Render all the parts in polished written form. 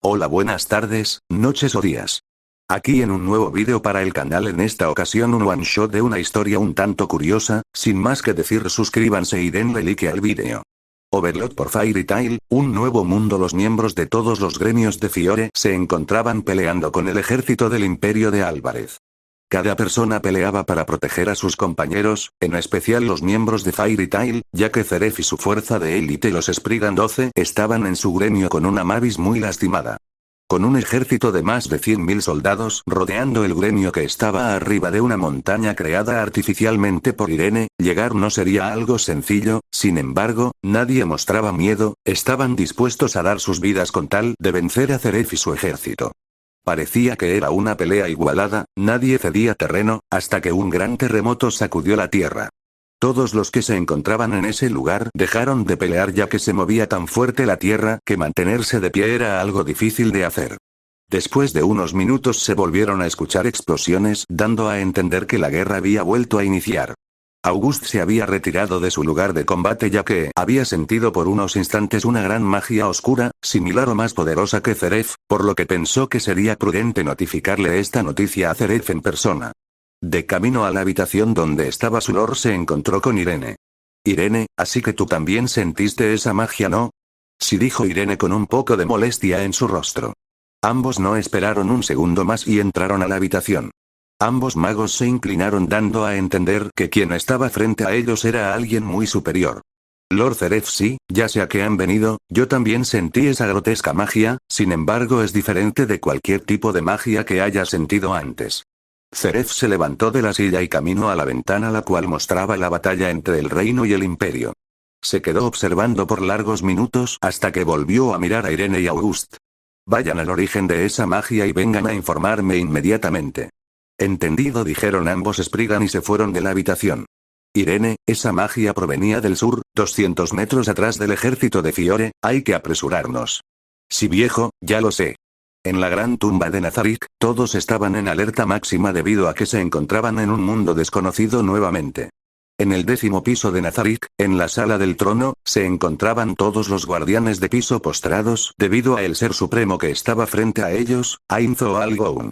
Hola, buenas tardes, noches o días. Aquí en un nuevo vídeo para el canal, en esta ocasión un one shot de una historia un tanto curiosa. Sin más que decir, suscríbanse y denle like al vídeo. Overlord por Fairy Tail, un nuevo mundo. Los miembros de todos los gremios de Fiore se encontraban peleando con el ejército del Imperio de Álvarez. Cada persona peleaba para proteger a sus compañeros, en especial los miembros de Fairy Tail, ya que Zeref y su fuerza de élite, los Spriggan 12, estaban en su gremio con una Mavis muy lastimada. Con un ejército de más de 100.000 soldados rodeando el gremio que estaba arriba de una montaña creada artificialmente por Irene, llegar no sería algo sencillo. Sin embargo, nadie mostraba miedo, estaban dispuestos a dar sus vidas con tal de vencer a Zeref y su ejército. Parecía que era una pelea igualada, nadie cedía terreno, hasta que un gran terremoto sacudió la tierra. Todos los que se encontraban en ese lugar dejaron de pelear, ya que se movía tan fuerte la tierra que mantenerse de pie era algo difícil de hacer. Después de unos minutos se volvieron a escuchar explosiones, dando a entender que la guerra había vuelto a iniciar. Auguste se había retirado de su lugar de combate, ya que había sentido por unos instantes una gran magia oscura, similar o más poderosa que Zeref, por lo que pensó que sería prudente notificarle esta noticia a Zeref en persona. De camino a la habitación donde estaba su lord, se encontró con Irene. Irene, así que tú también sentiste esa magia, ¿no? Sí, dijo Irene con un poco de molestia en su rostro. Ambos no esperaron un segundo más y entraron a la habitación. Ambos magos se inclinaron, dando a entender que quien estaba frente a ellos era alguien muy superior. Lord Zeref, sí, ya sea que han venido, yo también sentí esa grotesca magia, sin embargo es diferente de cualquier tipo de magia que haya sentido antes. Zeref se levantó de la silla y caminó a la ventana, la cual mostraba la batalla entre el reino y el imperio. Se quedó observando por largos minutos hasta que volvió a mirar a Irene y Auguste. Vayan al origen de esa magia y vengan a informarme inmediatamente. Entendido, dijeron ambos Spriggan y se fueron de la habitación. Irene, esa magia provenía del sur, 200 metros atrás del ejército de Fiore, hay que apresurarnos. Sí, viejo, ya lo sé. En la gran tumba de Nazarick, todos estaban en alerta máxima debido a que se encontraban en un mundo desconocido nuevamente. En el 10º piso de Nazarick, en la sala del trono, se encontraban todos los guardianes de piso postrados debido a el ser supremo que estaba frente a ellos, Ainz o Algoun.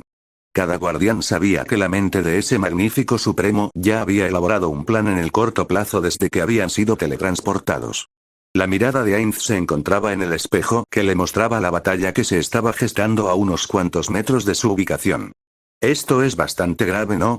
Cada guardián sabía que la mente de ese magnífico supremo ya había elaborado un plan en el corto plazo desde que habían sido teletransportados. La mirada de Ainz se encontraba en el espejo que le mostraba la batalla que se estaba gestando a unos cuantos metros de su ubicación. Esto es bastante grave, ¿no?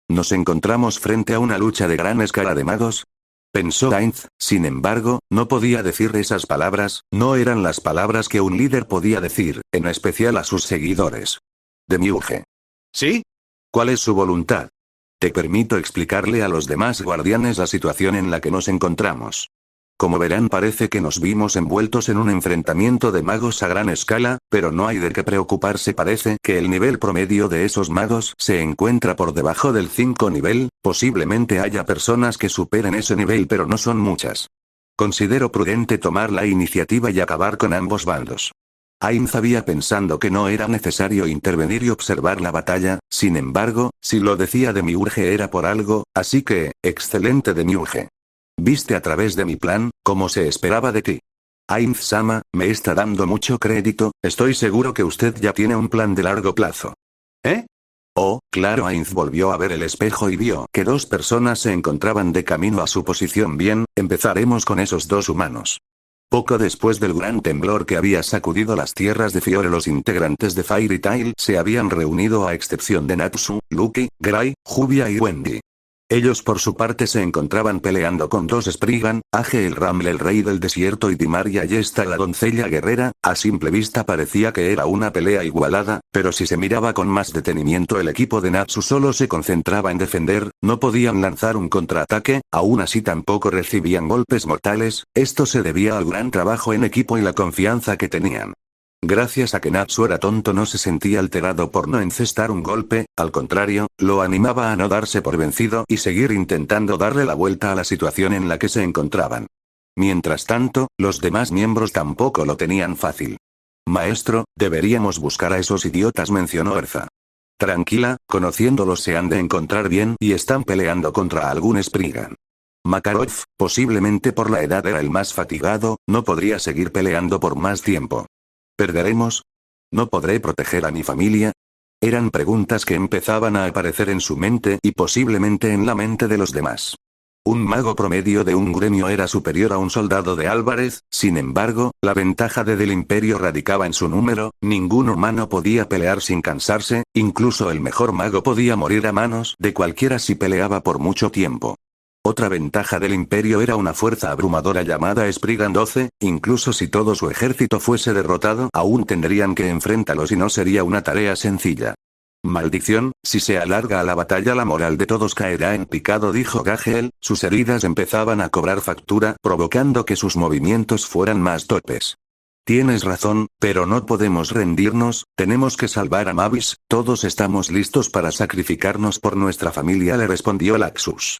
¿Nos encontramos frente a una lucha de gran escala de magos? Pensó Ainz. Sin embargo, no podía decir esas palabras, no eran las palabras que un líder podía decir, en especial a sus seguidores. Demiurge. ¿Sí? ¿Cuál es su voluntad? Te permito explicarle a los demás guardianes la situación en la que nos encontramos. Como verán, parece que nos vimos envueltos en un enfrentamiento de magos a gran escala, pero no hay de qué preocuparse. Parece que el nivel promedio de esos magos se encuentra por debajo del 5 nivel, posiblemente haya personas que superen ese nivel, pero no son muchas. Considero prudente tomar la iniciativa y acabar con ambos bandos. Ainz había pensado que no era necesario intervenir y observar la batalla, sin embargo, si lo decía Demiurge era por algo, así que, excelente Demiurge. Viste a través de mi plan, como se esperaba de ti. Ainz-sama, me está dando mucho crédito, estoy seguro que usted ya tiene un plan de largo plazo. ¿Eh? Oh, claro. Ainz volvió a ver el espejo y vio que dos personas se encontraban de camino a su posición. Bien, empezaremos con esos dos humanos. Poco después del gran temblor que había sacudido las tierras de Fiore, los integrantes de Fairy Tail se habían reunido a excepción de Natsu, Lucky, Gray, Jubia y Wendy. Ellos por su parte se encontraban peleando con dos Spriggan, Age el Ramble, el rey del desierto, y Dimaria Yesta, la doncella guerrera. A simple vista parecía que era una pelea igualada, pero si se miraba con más detenimiento, el equipo de Natsu solo se concentraba en defender, no podían lanzar un contraataque, aún así tampoco recibían golpes mortales. Esto se debía al gran trabajo en equipo y la confianza que tenían. Gracias a que Natsu era tonto, no se sentía alterado por no encestar un golpe, al contrario, lo animaba a no darse por vencido y seguir intentando darle la vuelta a la situación en la que se encontraban. Mientras tanto, los demás miembros tampoco lo tenían fácil. Maestro, deberíamos buscar a esos idiotas, mencionó Erza. Tranquila, conociéndolos se han de encontrar bien y están peleando contra algún Spriggan. Makarov, posiblemente por la edad era el más fatigado, no podría seguir peleando por más tiempo. ¿Perderemos? ¿No podré proteger a mi familia? Eran preguntas que empezaban a aparecer en su mente y posiblemente en la mente de los demás. Un mago promedio de un gremio era superior a un soldado de Álvarez, sin embargo, la ventaja del imperio radicaba en su número, ningún humano podía pelear sin cansarse, incluso el mejor mago podía morir a manos de cualquiera si peleaba por mucho tiempo. Otra ventaja del imperio era una fuerza abrumadora llamada Spriggan 12, incluso si todo su ejército fuese derrotado, aún tendrían que enfrentarlos y no sería una tarea sencilla. Maldición, si se alarga a la batalla la moral de todos caerá en picado, dijo Gagel, sus heridas empezaban a cobrar factura, provocando que sus movimientos fueran más torpes. Tienes razón, pero no podemos rendirnos, tenemos que salvar a Mavis, todos estamos listos para sacrificarnos por nuestra familia, le respondió Laxus.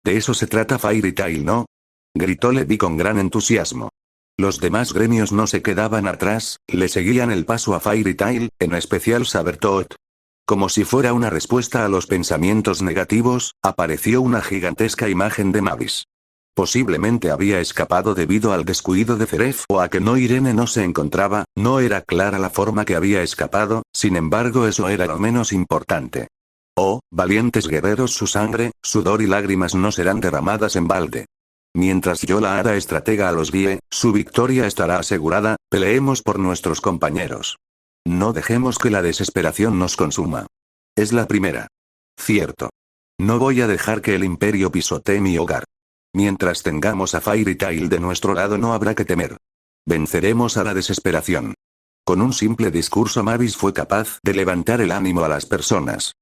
De eso se trata Fairy Tail, ¿no? Gritó Levi con gran entusiasmo. Los demás gremios no se quedaban atrás, le seguían el paso a Fairy Tail, en especial Sabertooth. Como si fuera una respuesta a los pensamientos negativos, apareció una gigantesca imagen de Mavis. Posiblemente había escapado debido al descuido de Zeref o a que Irene no se encontraba, no era clara la forma que había escapado, sin embargo eso era lo menos importante. Oh, valientes guerreros, su sangre, sudor y lágrimas no serán derramadas en balde. Mientras yo la haga estratega a los guíe, su victoria estará asegurada, peleemos por nuestros compañeros. No dejemos que la desesperación nos consuma. Es la primera. Cierto. No voy a dejar que el imperio pisotee mi hogar. Mientras tengamos a Fairy Tail de nuestro lado no habrá que temer. Venceremos a la desesperación. Con un simple discurso Mavis fue capaz de levantar el ánimo a las personas.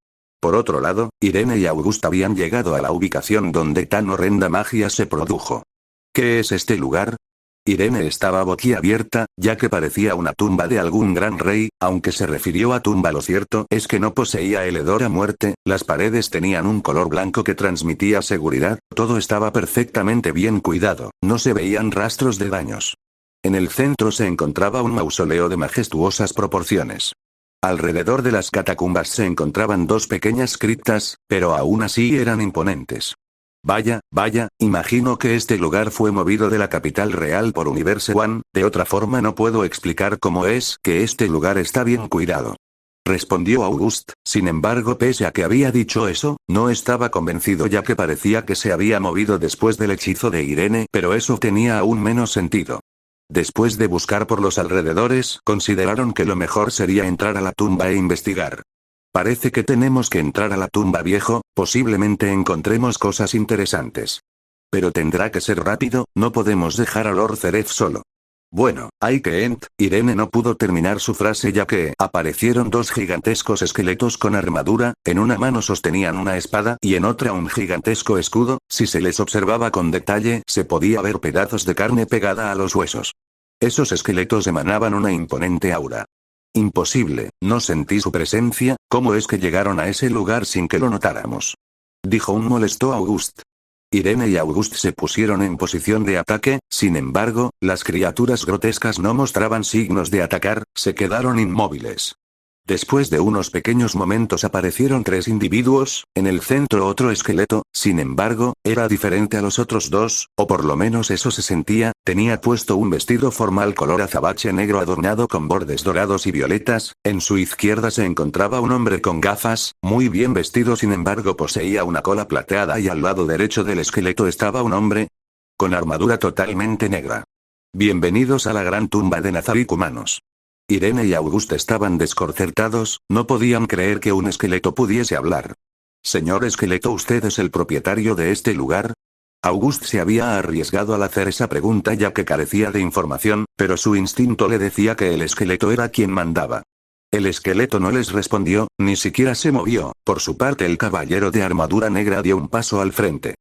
Por otro lado, Irene y August habían llegado a la ubicación donde tan horrenda magia se produjo. ¿Qué es este lugar? Irene estaba boquiabierta, ya que parecía una tumba de algún gran rey, aunque se refirió a tumba, lo cierto es que no poseía el hedor a muerte, las paredes tenían un color blanco que transmitía seguridad, todo estaba perfectamente bien cuidado, no se veían rastros de daños. En el centro se encontraba un mausoleo de majestuosas proporciones. Alrededor de las catacumbas se encontraban dos pequeñas criptas, pero aún así eran imponentes. Vaya, imagino que este lugar fue movido de la capital real por Universe One, de otra forma no puedo explicar cómo es que este lugar está bien cuidado. Respondió August, sin embargo pese a que había dicho eso, no estaba convencido ya que parecía que se había movido después del hechizo de Irene, pero eso tenía aún menos sentido. Después de buscar por los alrededores, consideraron que lo mejor sería entrar a la tumba e investigar. Parece que tenemos que entrar a la tumba, viejo, posiblemente encontremos cosas interesantes. Pero tendrá que ser rápido, no podemos dejar a Lord Zeref solo. Bueno, hay que Irene no pudo terminar su frase ya que aparecieron dos gigantescos esqueletos con armadura, en una mano sostenían una espada y en otra un gigantesco escudo, si se les observaba con detalle se podía ver pedazos de carne pegada a los huesos. Esos esqueletos emanaban una imponente aura. Imposible, no sentí su presencia, ¿cómo es que llegaron a ese lugar sin que lo notáramos? Dijo un molesto August. Irene y August se pusieron en posición de ataque, sin embargo, las criaturas grotescas no mostraban signos de atacar, se quedaron inmóviles. Después de unos pequeños momentos aparecieron tres individuos, en el centro otro esqueleto, sin embargo, era diferente a los otros dos, o por lo menos eso se sentía, tenía puesto un vestido formal color azabache negro adornado con bordes dorados y violetas, en su izquierda se encontraba un hombre con gafas, muy bien vestido, sin embargo poseía una cola plateada y al lado derecho del esqueleto estaba un hombre con armadura totalmente negra. Bienvenidos a la gran tumba de Nazarick humanos. Irene y August estaban desconcertados, no podían creer que un esqueleto pudiese hablar. Señor esqueleto, ¿usted es el propietario de este lugar? August se había arriesgado al hacer esa pregunta ya que carecía de información, pero su instinto le decía que el esqueleto era quien mandaba. El esqueleto no les respondió, ni siquiera se movió, por su parte el caballero de armadura negra dio un paso al frente.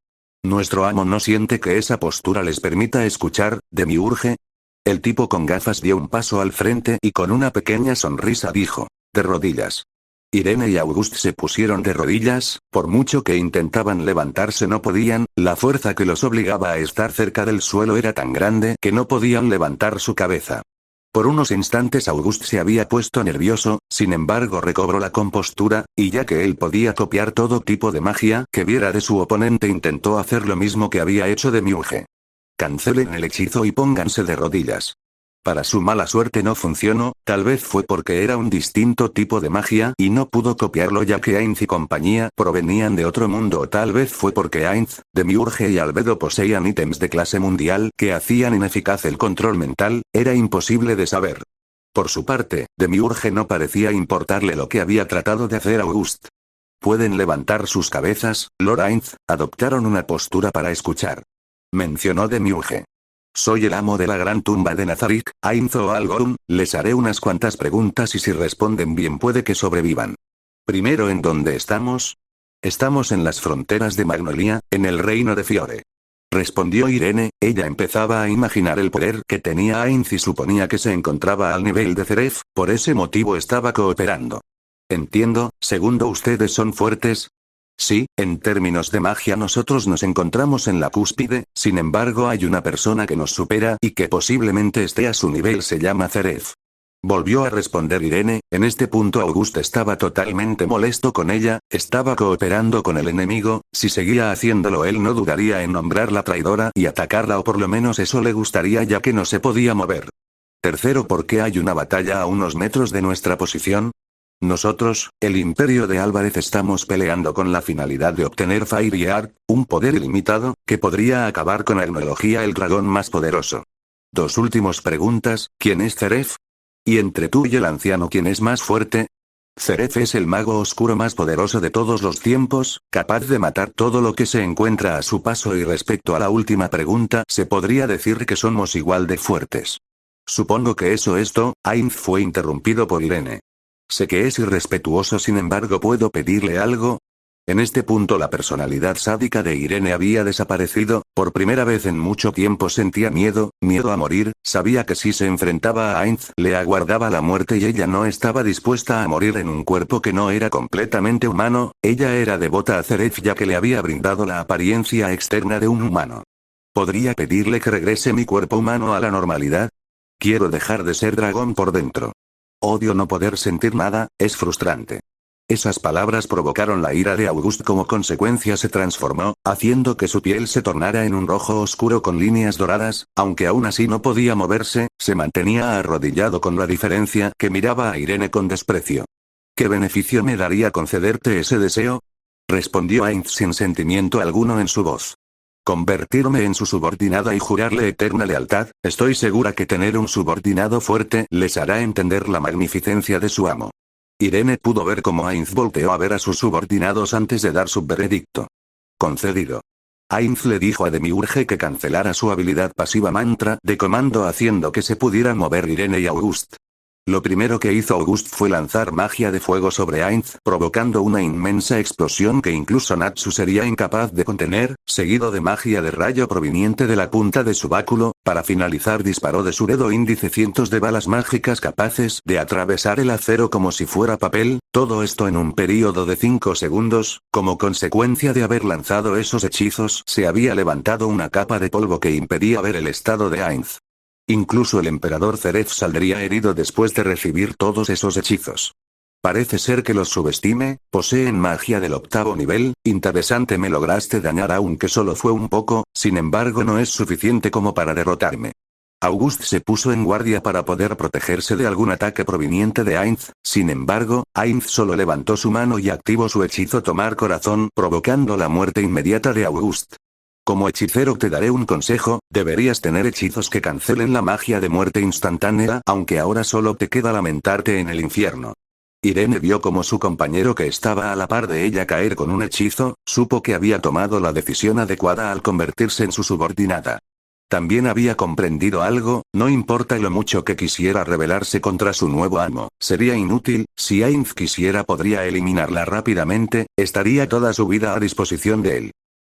¿Nuestro amo no siente que esa postura les permita escuchar, demiurge? El tipo con gafas dio un paso al frente y con una pequeña sonrisa dijo, de rodillas. Irene y August se pusieron de rodillas, por mucho que intentaban levantarse no podían, la fuerza que los obligaba a estar cerca del suelo era tan grande que no podían levantar su cabeza. Por unos instantes August se había puesto nervioso, sin embargo recobró la compostura, y ya que él podía copiar todo tipo de magia que viera de su oponente intentó hacer lo mismo que había hecho de Miuge. Cancelen el hechizo y pónganse de rodillas. Para su mala suerte no funcionó, tal vez fue porque era un distinto tipo de magia y no pudo copiarlo ya que Ainz y compañía provenían de otro mundo o tal vez fue porque Ainz, Demiurge y Albedo poseían ítems de clase mundial que hacían ineficaz el control mental, era imposible de saber. Por su parte, Demiurge no parecía importarle lo que había tratado de hacer August. Pueden levantar sus cabezas, Lord Ainz, adoptaron una postura para escuchar. Mencionó Demiurge. Soy el amo de la gran tumba de Nazarick, Ainz o Algorun, les haré unas cuantas preguntas y si responden bien puede que sobrevivan. Primero, ¿en dónde estamos? Estamos en las fronteras de Magnolia, en el reino de Fiore. Respondió Irene, ella empezaba a imaginar el poder que tenía Ainz y suponía que se encontraba al nivel de Zeref, por ese motivo estaba cooperando. Entiendo, segundo ustedes son fuertes. Sí, en términos de magia nosotros nos encontramos en la cúspide, sin embargo hay una persona que nos supera y que posiblemente esté a su nivel, se llama Zeref. Volvió a responder Irene, en este punto August estaba totalmente molesto con ella, estaba cooperando con el enemigo, si seguía haciéndolo él no dudaría en nombrarla traidora y atacarla o por lo menos eso le gustaría ya que no se podía mover. Tercero, ¿por qué hay una batalla a unos metros de nuestra posición? Nosotros, el Imperio de Álvarez estamos peleando con la finalidad de obtener Fire Art, un poder ilimitado, que podría acabar con Agnología el dragón más poderoso. Dos últimas preguntas, ¿quién es Zeref? Y entre tú y el anciano ¿quién es más fuerte? Zeref es el mago oscuro más poderoso de todos los tiempos, capaz de matar todo lo que se encuentra a su paso y respecto a la última pregunta se podría decir que somos igual de fuertes. Supongo que eso es todo, Ainz fue interrumpido por Irene. Sé que es irrespetuoso, sin embargo ¿puedo pedirle algo? En este punto la personalidad sádica de Irene había desaparecido, por primera vez en mucho tiempo sentía miedo a morir, sabía que si se enfrentaba a Ainz le aguardaba la muerte y ella no estaba dispuesta a morir en un cuerpo que no era completamente humano, ella era devota a Zeref ya que le había brindado la apariencia externa de un humano. ¿Podría pedirle que regrese mi cuerpo humano a la normalidad? Quiero dejar de ser dragón por dentro. Odio no poder sentir nada, es frustrante. Esas palabras provocaron la ira de August, como consecuencia se transformó, haciendo que su piel se tornara en un rojo oscuro con líneas doradas, aunque aún así no podía moverse, se mantenía arrodillado con la diferencia que miraba a Irene con desprecio. ¿Qué beneficio me daría concederte ese deseo? Respondió Ainz sin sentimiento alguno en su voz. Convertirme en su subordinada y jurarle eterna lealtad, estoy segura que tener un subordinado fuerte les hará entender la magnificencia de su amo. Irene pudo ver cómo Ainz volteó a ver a sus subordinados antes de dar su veredicto. Concedido. Ainz le dijo a Demiurge que cancelara su habilidad pasiva mantra de comando haciendo que se pudieran mover Irene y August. Lo primero que hizo August fue lanzar magia de fuego sobre Ainz, provocando una inmensa explosión que incluso Natsu sería incapaz de contener, seguido de magia de rayo proveniente de la punta de su báculo, para finalizar disparó de su dedo índice cientos de balas mágicas capaces de atravesar el acero como si fuera papel, todo esto en un período de 5 segundos, como consecuencia de haber lanzado esos hechizos se había levantado una capa de polvo que impedía ver el estado de Ainz. Incluso el emperador Zeref saldría herido después de recibir todos esos hechizos. Parece ser que los subestime, poseen magia del 8º nivel, interesante, me lograste dañar aunque solo fue un poco, sin embargo no es suficiente como para derrotarme. August se puso en guardia para poder protegerse de algún ataque proveniente de Ainz, sin embargo, Ainz solo levantó su mano y activó su hechizo Tomar Corazón, provocando la muerte inmediata de August. Como hechicero te daré un consejo, deberías tener hechizos que cancelen la magia de muerte instantánea, aunque ahora solo te queda lamentarte en el infierno. Irene vio como su compañero que estaba a la par de ella caer con un hechizo, supo que había tomado la decisión adecuada al convertirse en su subordinada. También había comprendido algo, no importa lo mucho que quisiera rebelarse contra su nuevo amo, sería inútil, si Ainz quisiera podría eliminarla rápidamente, estaría toda su vida a disposición de él.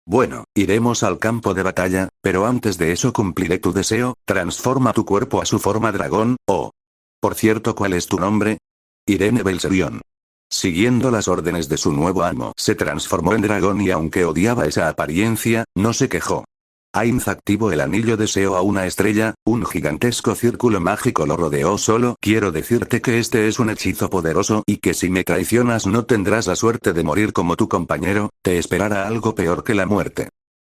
Bueno, iremos al campo de batalla, pero antes de eso cumpliré tu deseo, transforma tu cuerpo a su forma dragón, Por cierto, ¿cuál es tu nombre? Irene Belserion. Siguiendo las órdenes de su nuevo amo, se transformó en dragón y aunque odiaba esa apariencia, no se quejó. Ainz activó el anillo deseo a una estrella, un gigantesco círculo mágico lo rodeó solo. Quiero decirte que este es un hechizo poderoso y que si me traicionas no tendrás la suerte de morir como tu compañero, te esperará algo peor que la muerte.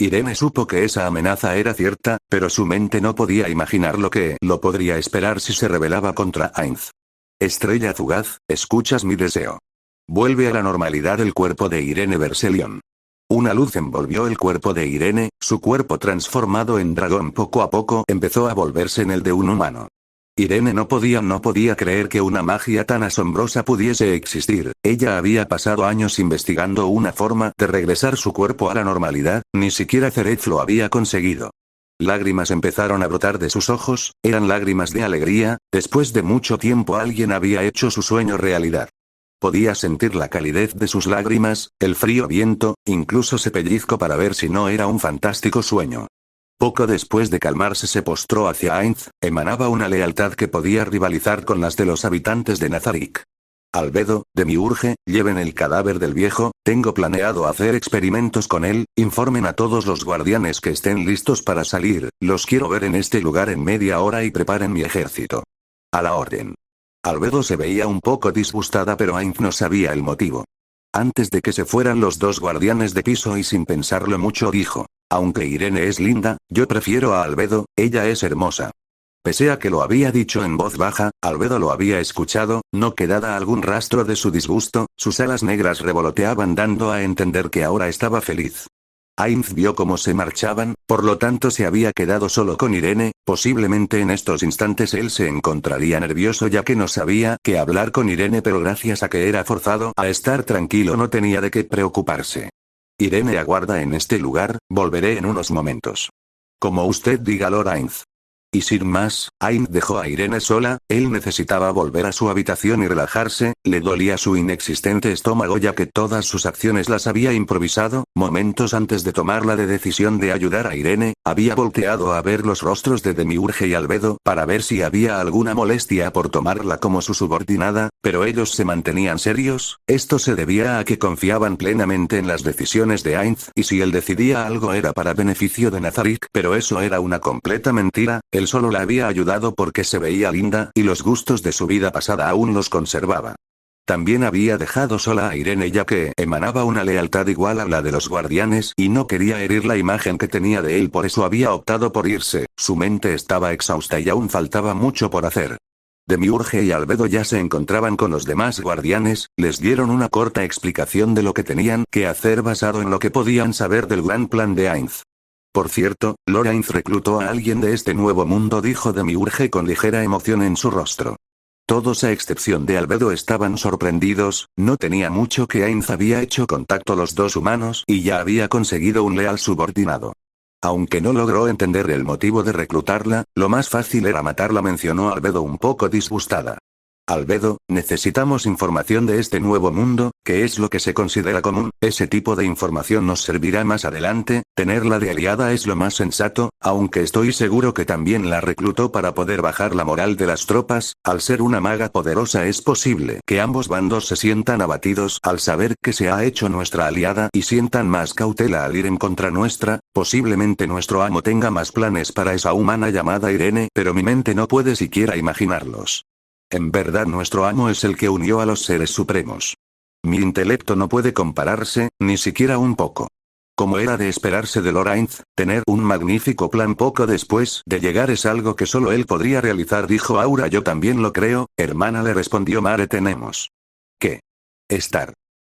Irene supo que esa amenaza era cierta, pero su mente no podía imaginar lo que lo podría esperar si se rebelaba contra Ainz. Estrella fugaz, escuchas mi deseo. Vuelve a la normalidad el cuerpo de Irene Berselion. Una luz envolvió el cuerpo de Irene, su cuerpo transformado en dragón poco a poco empezó a volverse en el de un humano. Irene no podía creer que una magia tan asombrosa pudiese existir. Ella había pasado años investigando una forma de regresar su cuerpo a la normalidad, ni siquiera Zereth lo había conseguido. Lágrimas empezaron a brotar de sus ojos, eran lágrimas de alegría, después de mucho tiempo alguien había hecho su sueño realidad. Podía sentir la calidez de sus lágrimas, el frío viento, incluso se pellizcó para ver si no era un fantástico sueño. Poco después de calmarse se postró hacia Ainz, emanaba una lealtad que podía rivalizar con las de los habitantes de Nazarick. Albedo, Demiurge, lleven el cadáver del viejo, tengo planeado hacer experimentos con él, informen a todos los guardianes que estén listos para salir, los quiero ver en este lugar en media hora y preparen mi ejército. A la orden. Albedo se veía un poco disgustada pero Ainz no sabía el motivo. Antes de que se fueran los dos guardianes de piso y sin pensarlo mucho dijo, aunque Irene es linda, yo prefiero a Albedo, ella es hermosa. Pese a que lo había dicho en voz baja, Albedo lo había escuchado, no quedaba algún rastro de su disgusto, sus alas negras revoloteaban dando a entender que ahora estaba feliz. Ainz vio cómo se marchaban, por lo tanto se había quedado solo con Irene, posiblemente en estos instantes él se encontraría nervioso ya que no sabía qué hablar con Irene pero gracias a que era forzado a estar tranquilo no tenía de qué preocuparse. Irene aguarda en este lugar, volveré en unos momentos. Como usted diga Lord Ainz. Y sin más, Ainz dejó a Irene sola, él necesitaba volver a su habitación y relajarse, le dolía su inexistente estómago ya que todas sus acciones las había improvisado, momentos antes de tomar la decisión de ayudar a Irene, había volteado a ver los rostros de Demiurge y Albedo para ver si había alguna molestia por tomarla como su subordinada, pero ellos se mantenían serios, esto se debía a que confiaban plenamente en las decisiones de Ainz y si él decidía algo era para beneficio de Nazarick, pero eso era una completa mentira. Él solo la había ayudado porque se veía linda y los gustos de su vida pasada aún los conservaba. También había dejado sola a Irene ya que emanaba una lealtad igual a la de los guardianes y no quería herir la imagen que tenía de él por eso había optado por irse, su mente estaba exhausta y aún faltaba mucho por hacer. Demiurge y Albedo ya se encontraban con los demás guardianes, les dieron una corta explicación de lo que tenían que hacer basado en lo que podían saber del gran plan de Ainz. Por cierto, Lord Ainz reclutó a alguien de este nuevo mundo dijo Demiurge con ligera emoción en su rostro. Todos a excepción de Albedo estaban sorprendidos, no tenía mucho que Ainz había hecho contacto los dos humanos y ya había conseguido un leal subordinado. Aunque no logró entender el motivo de reclutarla, lo más fácil era matarla mencionó Albedo un poco disgustada. Albedo, necesitamos información de este nuevo mundo, que es lo que se considera común, ese tipo de información nos servirá más adelante, tenerla de aliada es lo más sensato, aunque estoy seguro que también la reclutó para poder bajar la moral de las tropas, al ser una maga poderosa es posible que ambos bandos se sientan abatidos al saber que se ha hecho nuestra aliada y sientan más cautela al ir en contra nuestra, posiblemente nuestro amo tenga más planes para esa humana llamada Irene, pero mi mente no puede siquiera imaginarlos. En verdad nuestro amo es el que unió a los seres supremos. Mi intelecto no puede compararse, ni siquiera un poco. Como era de esperarse de Lord Ainz, tener un magnífico plan poco después de llegar es algo que solo él podría realizar dijo Aura yo también lo creo, hermana le respondió Mare tenemos que estar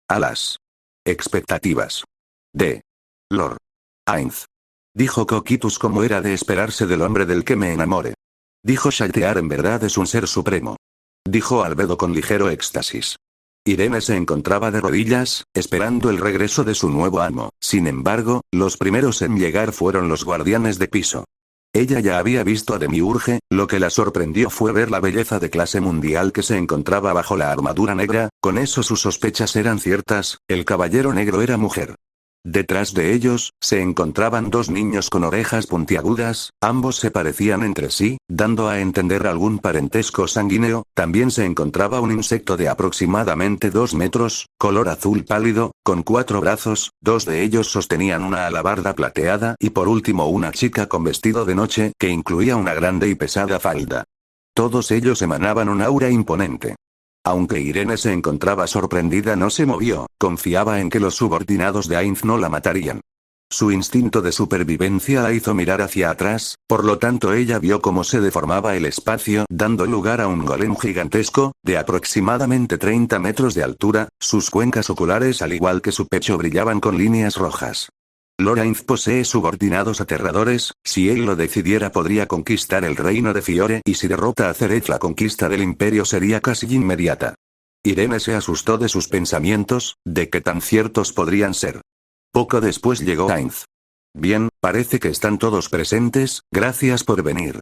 a las expectativas de Lord Ainz. Dijo Coquitus como era de esperarse del hombre del que me enamore. Dijo Shaltear en verdad es un ser supremo. Dijo Albedo con ligero éxtasis. Irene se encontraba de rodillas, esperando el regreso de su nuevo amo, sin embargo, los primeros en llegar fueron los guardianes de piso. Ella ya había visto a Demiurge, lo que la sorprendió fue ver la belleza de clase mundial que se encontraba bajo la armadura negra, con eso sus sospechas eran ciertas, el caballero negro era mujer. Detrás de ellos, se encontraban dos niños con orejas puntiagudas, ambos se parecían entre sí, dando a entender algún parentesco sanguíneo, también se encontraba un insecto de aproximadamente 2 metros, color azul pálido, con 4 brazos, 2 de ellos sostenían una alabarda plateada y por último una chica con vestido de noche que incluía una grande y pesada falda. Todos ellos emanaban un aura imponente. Aunque Irene se encontraba sorprendida no se movió, confiaba en que los subordinados de Ainz no la matarían. Su instinto de supervivencia la hizo mirar hacia atrás, por lo tanto ella vio cómo se deformaba el espacio, dando lugar a un golem gigantesco, de aproximadamente 30 metros de altura, sus cuencas oculares al igual que su pecho brillaban con líneas rojas. Lorainz posee subordinados aterradores, si él lo decidiera podría conquistar el reino de Fiore y si derrota a Zeref la conquista del imperio sería casi inmediata. Irene se asustó de sus pensamientos, de qué tan ciertos podrían ser. Poco después llegó Ainz. Bien, parece que están todos presentes, gracias por venir.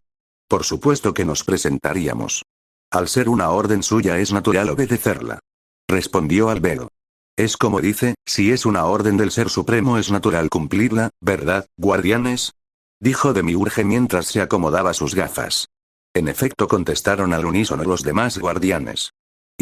Por supuesto que nos presentaríamos. Al ser una orden suya es natural obedecerla. Respondió Albero. Es como dice, si es una orden del Ser Supremo es natural cumplirla, ¿verdad, guardianes? Dijo Demiurge mientras se acomodaba sus gafas. En efecto contestaron al unísono los demás guardianes.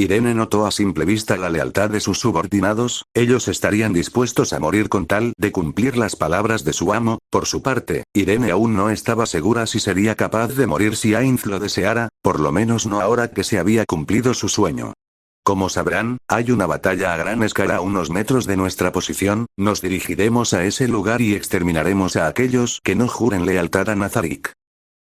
Irene notó a simple vista la lealtad de sus subordinados, ellos estarían dispuestos a morir con tal de cumplir las palabras de su amo. Por su parte, Irene aún no estaba segura si sería capaz de morir si Ainz lo deseara, por lo menos no ahora que se había cumplido su sueño. Como sabrán, hay una batalla a gran escala a unos metros de nuestra posición, nos dirigiremos a ese lugar y exterminaremos a aquellos que no juren lealtad a Nazarick.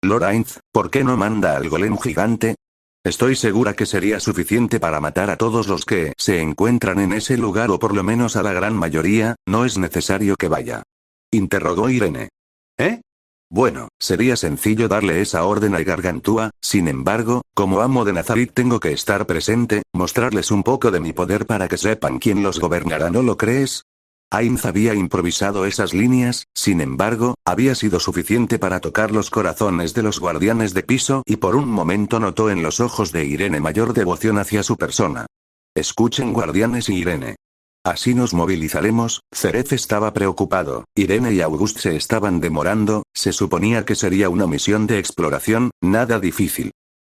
Lorainz, ¿por qué no manda al golem gigante? Estoy segura que sería suficiente para matar a todos los que se encuentran en ese lugar o por lo menos a la gran mayoría, no es necesario que vaya. Interrogó Irene. ¿Eh? Bueno, sería sencillo darle esa orden a Gargantúa, sin embargo, como amo de Nazarick tengo que estar presente, mostrarles un poco de mi poder para que sepan quién los gobernará, ¿no lo crees? Ainz había improvisado esas líneas, sin embargo, había sido suficiente para tocar los corazones de los guardianes de piso y por un momento notó en los ojos de Irene mayor devoción hacia su persona. Escuchen guardianes y Irene. Así nos movilizaremos. Zeref estaba preocupado, Irene y Auguste se estaban demorando, se suponía que sería una misión de exploración, nada difícil.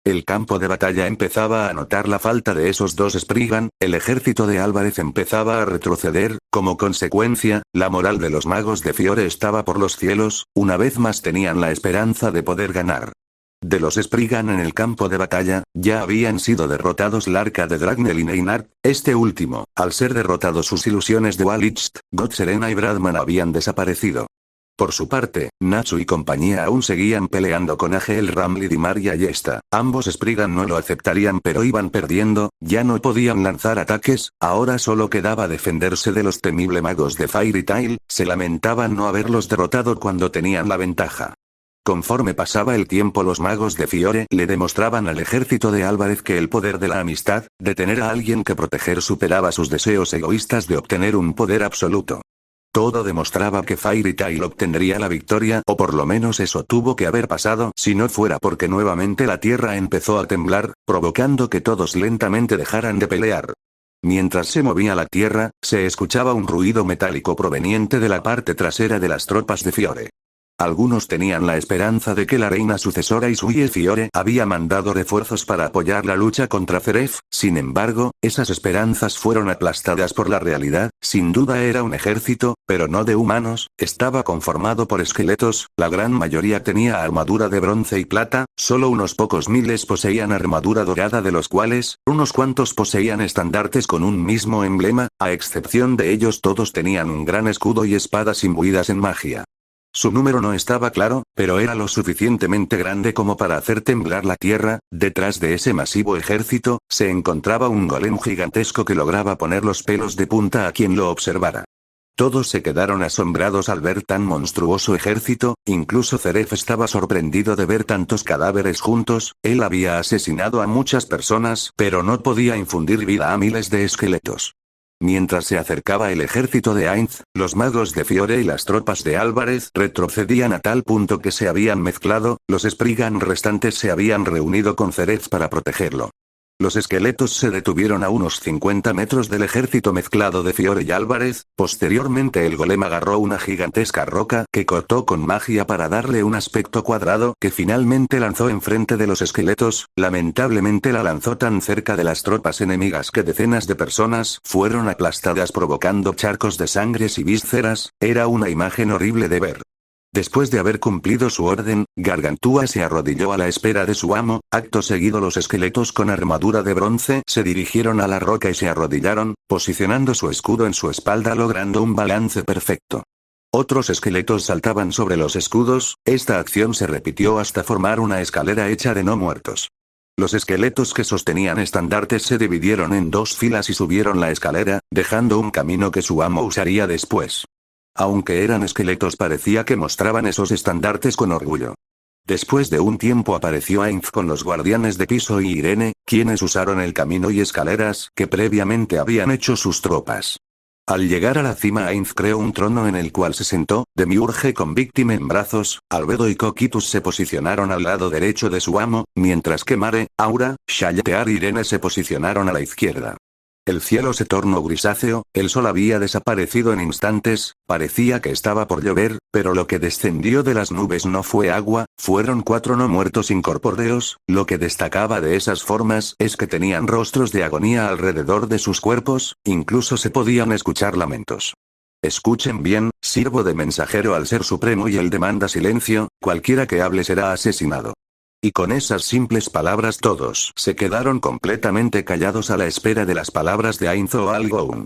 El campo de batalla empezaba a notar la falta de esos dos Spriggan, el ejército de Álvarez empezaba a retroceder, como consecuencia, la moral de los magos de Fiore estaba por los cielos, una vez más tenían la esperanza de poder ganar. De los Spriggan en el campo de batalla, ya habían sido derrotados Larka de Dragnel y Neinart, este último, al ser derrotados sus ilusiones de Walicht, Gotserena y Bradman habían desaparecido. Por su parte, Natsu y compañía aún seguían peleando con Agel Ramlid y Maria Yesta, ambos Spriggan no lo aceptarían pero iban perdiendo, ya no podían lanzar ataques, ahora solo quedaba defenderse de los temibles magos de Fairy Tail, se lamentaban no haberlos derrotado cuando tenían la ventaja. Conforme pasaba el tiempo los magos de Fiore le demostraban al ejército de Álvarez que el poder de la amistad, de tener a alguien que proteger superaba sus deseos egoístas de obtener un poder absoluto. Todo demostraba que Fairy Tail obtendría la victoria o por lo menos eso tuvo que haber pasado si no fuera porque nuevamente la tierra empezó a temblar, provocando que todos lentamente dejaran de pelear. Mientras se movía la tierra, se escuchaba un ruido metálico proveniente de la parte trasera de las tropas de Fiore. Algunos tenían la esperanza de que la reina sucesora Isuie Fiore había mandado refuerzos para apoyar la lucha contra Zeref, sin embargo, esas esperanzas fueron aplastadas por la realidad, sin duda era un ejército, pero no de humanos, estaba conformado por esqueletos, la gran mayoría tenía armadura de bronce y plata, solo unos pocos miles poseían armadura dorada de los cuales, unos cuantos poseían estandartes con un mismo emblema, a excepción de ellos todos tenían un gran escudo y espadas imbuidas en magia. Su número no estaba claro, pero era lo suficientemente grande como para hacer temblar la tierra. Detrás de ese masivo ejército, se encontraba un golem gigantesco que lograba poner los pelos de punta a quien lo observara. Todos se quedaron asombrados al ver tan monstruoso ejército, incluso Zeref estaba sorprendido de ver tantos cadáveres juntos, él había asesinado a muchas personas, pero no podía infundir vida a miles de esqueletos. Mientras se acercaba el ejército de Ainz, los magos de Fiore y las tropas de Álvarez retrocedían a tal punto que se habían mezclado, los Spriggan restantes se habían reunido con Zeref para protegerlo. Los esqueletos se detuvieron a unos 50 metros del ejército mezclado de Fiore y Álvarez, posteriormente el golem agarró una gigantesca roca que cortó con magia para darle un aspecto cuadrado que finalmente lanzó enfrente de los esqueletos, lamentablemente la lanzó tan cerca de las tropas enemigas que decenas de personas fueron aplastadas provocando charcos de sangres y vísceras, era una imagen horrible de ver. Después de haber cumplido su orden, Gargantúa se arrodilló a la espera de su amo, acto seguido los esqueletos con armadura de bronce se dirigieron a la roca y se arrodillaron, posicionando su escudo en su espalda logrando un balance perfecto. Otros esqueletos saltaban sobre los escudos, esta acción se repitió hasta formar una escalera hecha de no muertos. Los esqueletos que sostenían estandartes se dividieron en dos filas y subieron la escalera, dejando un camino que su amo usaría después. Aunque eran esqueletos parecía que mostraban esos estandartes con orgullo. Después de un tiempo apareció Ainz con los guardianes de piso y Irene, quienes usaron el camino y escaleras que previamente habían hecho sus tropas. Al llegar a la cima Ainz creó un trono en el cual se sentó, Demiurge con Víctima en brazos, Albedo y Coquitus se posicionaron al lado derecho de su amo, mientras que Mare, Aura, Shayetear y Irene se posicionaron a la izquierda. El cielo se tornó grisáceo, el sol había desaparecido en instantes, parecía que estaba por llover, pero lo que descendió de las nubes no fue agua, fueron 4 no muertos incorpóreos, lo que destacaba de esas formas es que tenían rostros de agonía alrededor de sus cuerpos, incluso se podían escuchar lamentos. Escuchen bien, sirvo de mensajero al Ser Supremo y él demanda silencio, cualquiera que hable será asesinado. Y con esas simples palabras todos se quedaron completamente callados a la espera de las palabras de Ainz o Algoun.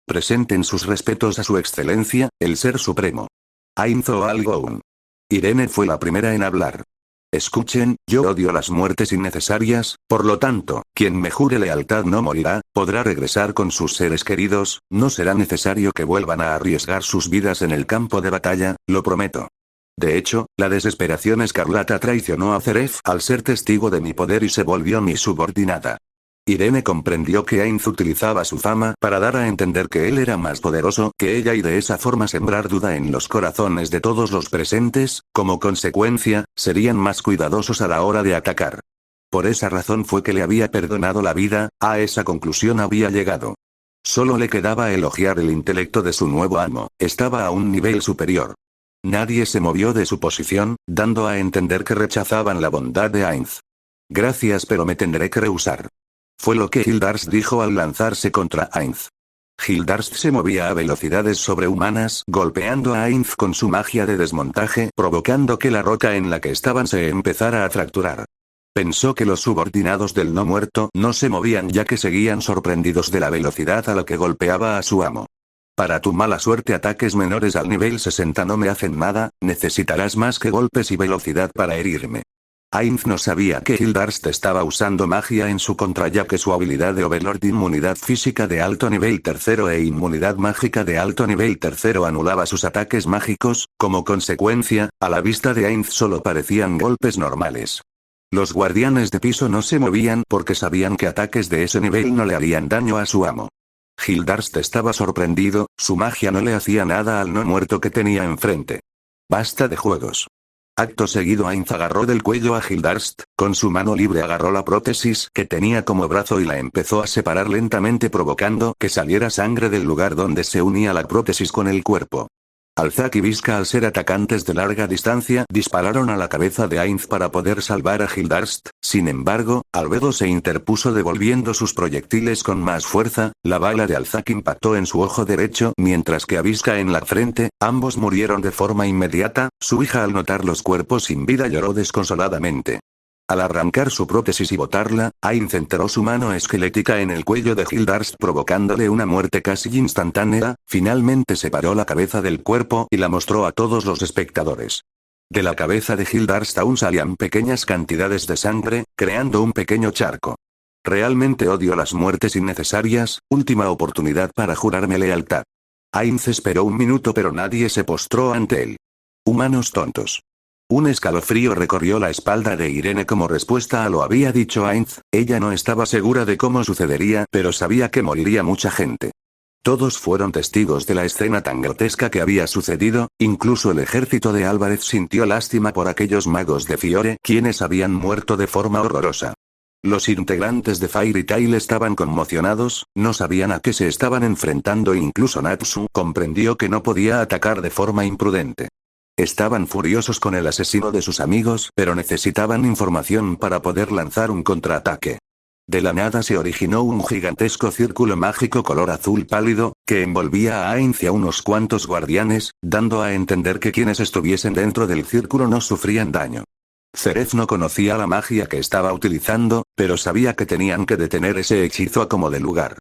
Presenten sus respetos a su excelencia, el Ser Supremo. Ainz o Algoun. Irene fue la primera en hablar. Escuchen, yo odio las muertes innecesarias, por lo tanto, quien me jure lealtad no morirá, podrá regresar con sus seres queridos, no será necesario que vuelvan a arriesgar sus vidas en el campo de batalla, lo prometo. De hecho, la desesperación escarlata traicionó a Zeref al ser testigo de mi poder y se volvió mi subordinada. Irene comprendió que Ainz utilizaba su fama para dar a entender que él era más poderoso que ella y de esa forma sembrar duda en los corazones de todos los presentes, como consecuencia, serían más cuidadosos a la hora de atacar. Por esa razón fue que le había perdonado la vida, a esa conclusión había llegado. Solo le quedaba elogiar el intelecto de su nuevo amo, estaba a un nivel superior. Nadie se movió de su posición, dando a entender que rechazaban la bondad de Ainz. Gracias, pero me tendré que rehusar. Fue lo que Hildarst dijo al lanzarse contra Ainz. Hildarst se movía a velocidades sobrehumanas, golpeando a Ainz con su magia de desmontaje, provocando que la roca en la que estaban se empezara a fracturar. Pensó que los subordinados del no muerto no se movían ya que seguían sorprendidos de la velocidad a la que golpeaba a su amo. Para tu mala suerte ataques menores al nivel 60 no me hacen nada, necesitarás más que golpes y velocidad para herirme. Ainz no sabía que Hildarst estaba usando magia en su contra ya que su habilidad de Overlord inmunidad física de alto nivel tercero e inmunidad mágica de alto nivel tercero anulaba sus ataques mágicos, como consecuencia, a la vista de Ainz solo parecían golpes normales. Los guardianes de piso no se movían porque sabían que ataques de ese nivel no le harían daño a su amo. Hildarst estaba sorprendido, su magia no le hacía nada al no muerto que tenía enfrente. Basta de juegos. Acto seguido Ainz agarró del cuello a Hildarst, con su mano libre agarró la prótesis que tenía como brazo y la empezó a separar lentamente provocando que saliera sangre del lugar donde se unía la prótesis con el cuerpo. Alzak y Visca al ser atacantes de larga distancia dispararon a la cabeza de Ainz para poder salvar a Hildarst, sin embargo, Albedo se interpuso devolviendo sus proyectiles con más fuerza, la bala de Alzak impactó en su ojo derecho mientras que a Visca en la frente, ambos murieron de forma inmediata, su hija al notar los cuerpos sin vida lloró desconsoladamente. Al arrancar su prótesis y botarla, Ainz enterró su mano esquelética en el cuello de Hildarst provocándole una muerte casi instantánea, finalmente separó la cabeza del cuerpo y la mostró a todos los espectadores. De la cabeza de Hildarst aún salían pequeñas cantidades de sangre, creando un pequeño charco. Realmente odio las muertes innecesarias, última oportunidad para jurarme lealtad. Ainz esperó un minuto pero nadie se postró ante él. Humanos tontos. Un escalofrío recorrió la espalda de Irene como respuesta a lo había dicho Ainz, ella no estaba segura de cómo sucedería pero sabía que moriría mucha gente. Todos fueron testigos de la escena tan grotesca que había sucedido, incluso el ejército de Álvarez sintió lástima por aquellos magos de Fiore quienes habían muerto de forma horrorosa. Los integrantes de Fairy Tail estaban conmocionados, no sabían a qué se estaban enfrentando e incluso Natsu comprendió que no podía atacar de forma imprudente. Estaban furiosos con el asesino de sus amigos, pero necesitaban información para poder lanzar un contraataque. De la nada se originó un gigantesco círculo mágico color azul pálido, que envolvía a Ainz y a unos cuantos guardianes, dando a entender que quienes estuviesen dentro del círculo no sufrían daño. Zeref no conocía la magia que estaba utilizando, pero sabía que tenían que detener ese hechizo a como de lugar.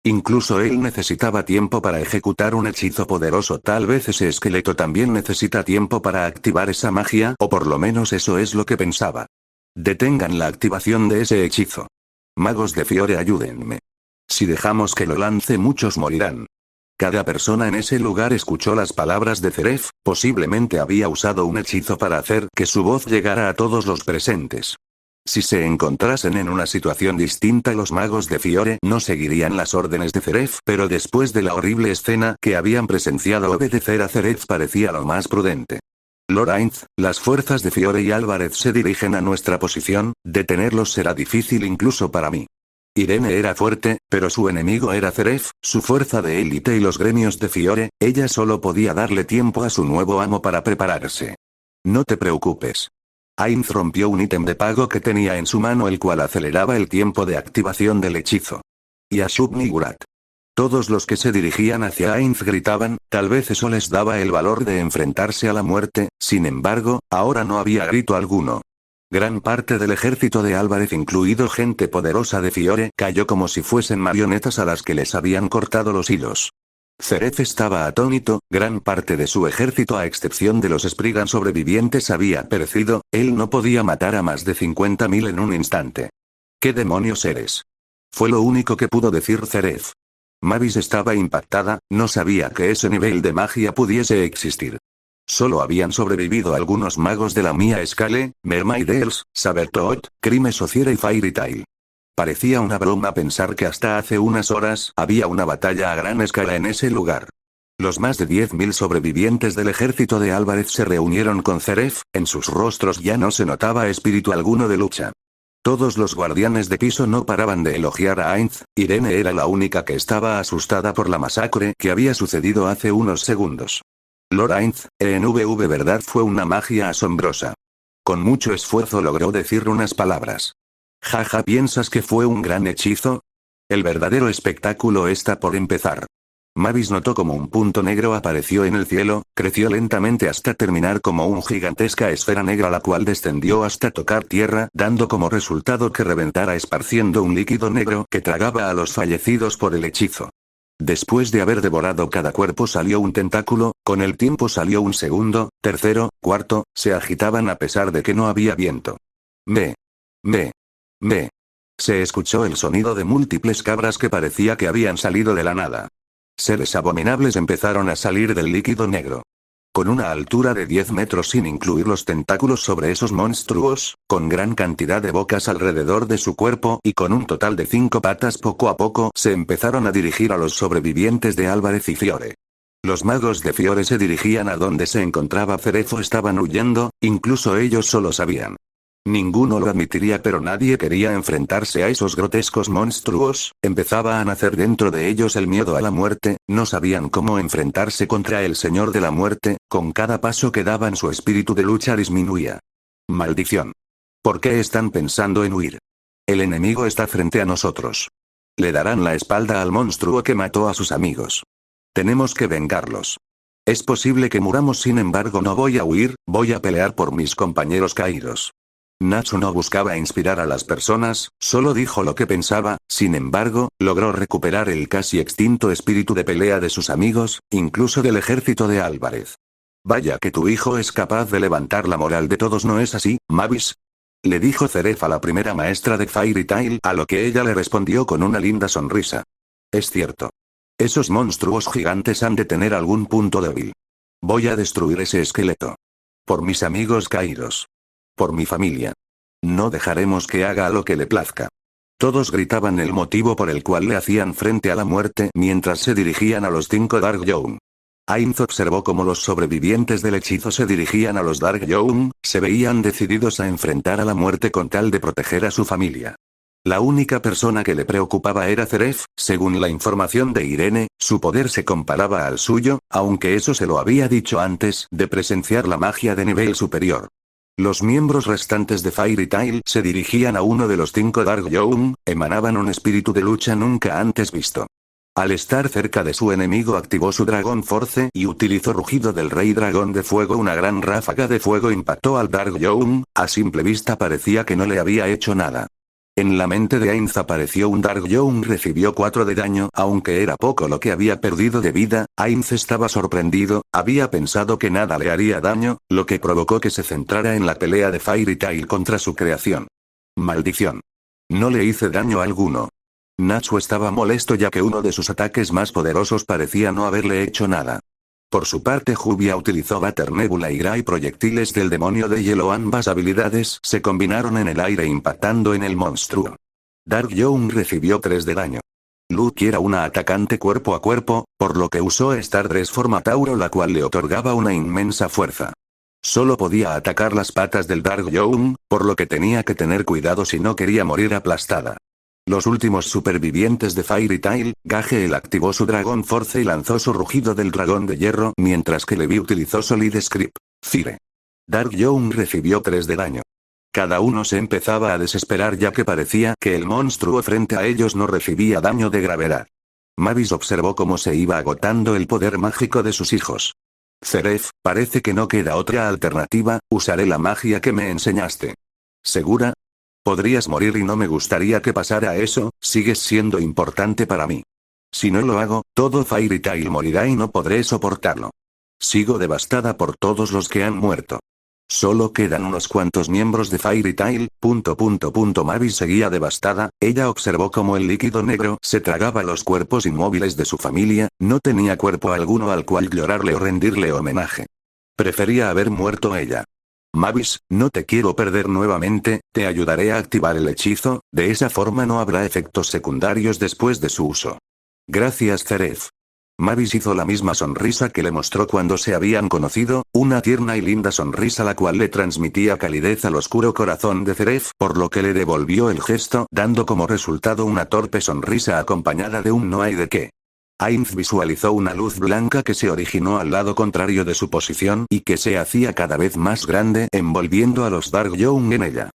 Incluso él necesitaba tiempo para ejecutar un hechizo poderoso. Tal vez ese esqueleto también necesita tiempo para activar esa magia, o por lo menos eso es lo que pensaba. Detengan la activación de ese hechizo. Magos de Fiore, ayúdenme. Si dejamos que lo lance, muchos morirán. Cada persona en ese lugar escuchó las palabras de Zeref, posiblemente había usado un hechizo para hacer que su voz llegara a todos los presentes. Si se encontrasen en una situación distinta, los magos de Fiore no seguirían las órdenes de Zeref, pero después de la horrible escena que habían presenciado, obedecer a Zeref parecía lo más prudente. Lord Ainz, las fuerzas de Fiore y Álvarez se dirigen a nuestra posición, detenerlos será difícil incluso para mí. Irene era fuerte, pero su enemigo era Zeref, su fuerza de élite y los gremios de Fiore. Ella solo podía darle tiempo a su nuevo amo para prepararse. No te preocupes. Ainz rompió un ítem de pago que tenía en su mano, el cual aceleraba el tiempo de activación del hechizo. Y a Shub-Niggurath. Todos los que se dirigían hacia Ainz gritaban, tal vez eso les daba el valor de enfrentarse a la muerte, sin embargo, ahora no había grito alguno. Gran parte del ejército de Álvarez, incluido gente poderosa de Fiore, cayó como si fuesen marionetas a las que les habían cortado los hilos. Zeref estaba atónito, gran parte de su ejército a excepción de los Spriggan sobrevivientes había perecido, él no podía matar a más de 50.000 en un instante. ¿Qué demonios eres? Fue lo único que pudo decir Zeref. Mavis estaba impactada, no sabía que ese nivel de magia pudiese existir. Solo habían sobrevivido algunos magos de la Mia Scale, Mermaid Earls, Sabertooth, Crime Sociera y Fairy Tail. Parecía una broma pensar que hasta hace unas horas había una batalla a gran escala en ese lugar. Los más de 10.000 sobrevivientes del ejército de Álvarez se reunieron con Zeref, en sus rostros ya no se notaba espíritu alguno de lucha. Todos los guardianes de piso no paraban de elogiar a Ainz. Irene era la única que estaba asustada por la masacre que había sucedido hace unos segundos. Lord Ainz, ENVV, verdad, fue una magia asombrosa. Con mucho esfuerzo logró decir unas palabras. Jaja, ¿piensas que fue un gran hechizo? El verdadero espectáculo está por empezar. Mavis notó como un punto negro apareció en el cielo, creció lentamente hasta terminar como una gigantesca esfera negra, la cual descendió hasta tocar tierra, dando como resultado que reventara esparciendo un líquido negro que tragaba a los fallecidos por el hechizo. Después de haber devorado cada cuerpo salió un tentáculo, con el tiempo salió un segundo, tercero, cuarto, se agitaban a pesar de que no había viento. Me. Se escuchó el sonido de múltiples cabras que parecía que habían salido de la nada. Seres abominables empezaron a salir del líquido negro. Con una altura de 10 metros sin incluir los tentáculos sobre esos monstruos, con gran cantidad de bocas alrededor de su cuerpo y con un total de 5 patas, poco a poco se empezaron a dirigir a los sobrevivientes de Álvarez y Fiore. Los magos de Fiore se dirigían a donde se encontraba Zeref o estaban huyendo, incluso ellos solo sabían. Ninguno lo admitiría, pero nadie quería enfrentarse a esos grotescos monstruos. Empezaba a nacer dentro de ellos el miedo a la muerte, no sabían cómo enfrentarse contra el Señor de la Muerte, con cada paso que daban su espíritu de lucha disminuía. Maldición. ¿Por qué están pensando en huir? El enemigo está frente a nosotros. Le darán la espalda al monstruo que mató a sus amigos. Tenemos que vengarlos. Es posible que muramos, sin embargo no voy a huir, voy a pelear por mis compañeros caídos. Natsu no buscaba inspirar a las personas, solo dijo lo que pensaba, sin embargo, logró recuperar el casi extinto espíritu de pelea de sus amigos, incluso del ejército de Álvarez. Vaya que tu hijo es capaz de levantar la moral de todos, ¿no es así, Mavis? Le dijo Zeref a la primera maestra de Fairy Tail, a lo que ella le respondió con una linda sonrisa. Es cierto. Esos monstruos gigantes han de tener algún punto débil. Voy a destruir ese esqueleto. Por mis amigos caídos. Por mi familia. No dejaremos que haga lo que le plazca. Todos gritaban el motivo por el cual le hacían frente a la muerte mientras se dirigían a los 5 Dark Young. Ainz observó cómo los sobrevivientes del hechizo se dirigían a los Dark Young, se veían decididos a enfrentar a la muerte con tal de proteger a su familia. La única persona que le preocupaba era Zeref, según la información de Irene, su poder se comparaba al suyo, aunque eso se lo había dicho antes de presenciar la magia de nivel superior. Los miembros restantes de Fairy Tail se dirigían a uno de los 5 Dark Young, emanaban un espíritu de lucha nunca antes visto. Al estar cerca de su enemigo activó su Dragon Force y utilizó Rugido del Rey Dragón de Fuego. Una gran ráfaga de fuego impactó al Dark Young, a simple vista parecía que no le había hecho nada. En la mente de Ainz apareció un Dark Young, recibió 4 de daño, aunque era poco lo que había perdido de vida. Ainz estaba sorprendido, había pensado que nada le haría daño, lo que provocó que se centrara en la pelea de Fairy Tail contra su creación. Maldición. No le hice daño alguno. Natsu estaba molesto ya que uno de sus ataques más poderosos parecía no haberle hecho nada. Por su parte Jubia utilizó Butter Nebula y Gray proyectiles del demonio de hielo. Ambas habilidades se combinaron en el aire impactando en el monstruo. Dark Young recibió 3 de daño. Luke era una atacante cuerpo a cuerpo, por lo que usó Stardress Forma Tauro, la cual le otorgaba una inmensa fuerza. Solo podía atacar las patas del Dark Young, por lo que tenía que tener cuidado si no quería morir aplastada. Los últimos supervivientes de Fairy Tail, Gagel activó su Dragon Force y lanzó su rugido del dragón de hierro, mientras que Levi utilizó Solid Script, Fire. Dark Young recibió 3 de daño. Cada uno se empezaba a desesperar ya que parecía que el monstruo frente a ellos no recibía daño de gravedad. Mavis observó cómo se iba agotando el poder mágico de sus hijos. Zeref, parece que no queda otra alternativa, usaré la magia que me enseñaste. ¿Segura? Podrías morir y no me gustaría que pasara eso, sigues siendo importante para mí. Si no lo hago, todo Fairy Tail morirá y no podré soportarlo. Sigo devastada por todos los que han muerto. Solo quedan unos cuantos miembros de Fairy Tail. Mavis seguía devastada, ella observó cómo el líquido negro se tragaba los cuerpos inmóviles de su familia, no tenía cuerpo alguno al cual llorarle o rendirle homenaje. Prefería haber muerto ella. Mavis, no te quiero perder nuevamente, te ayudaré a activar el hechizo, de esa forma no habrá efectos secundarios después de su uso. Gracias Zeref. Mavis hizo la misma sonrisa que le mostró cuando se habían conocido, una tierna y linda sonrisa la cual le transmitía calidez al oscuro corazón de Zeref, por lo que le devolvió el gesto, dando como resultado una torpe sonrisa acompañada de un no hay de qué. Ainz visualizó una luz blanca que se originó al lado contrario de su posición y que se hacía cada vez más grande, envolviendo a los Dark Young en ella.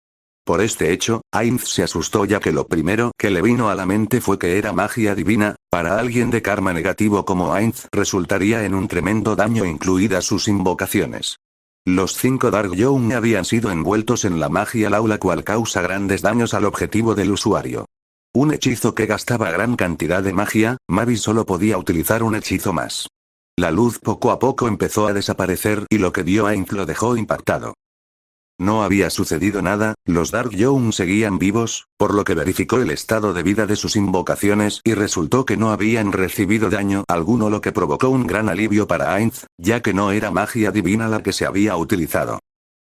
Por este hecho, Ainz se asustó ya que lo primero que le vino a la mente fue que era magia divina. Para alguien de karma negativo como Ainz resultaría en un tremendo daño incluidas sus invocaciones. Los 5 Dark Young habían sido envueltos en la magia Lau, la cual causa grandes daños al objetivo del usuario. Un hechizo que gastaba gran cantidad de magia, Mavis solo podía utilizar un hechizo más. La luz poco a poco empezó a desaparecer y lo que vio Ainz lo dejó impactado. No había sucedido nada, los Dark Young seguían vivos, por lo que verificó el estado de vida de sus invocaciones y resultó que no habían recibido daño alguno, lo que provocó un gran alivio para Ainz, ya que no era magia divina la que se había utilizado.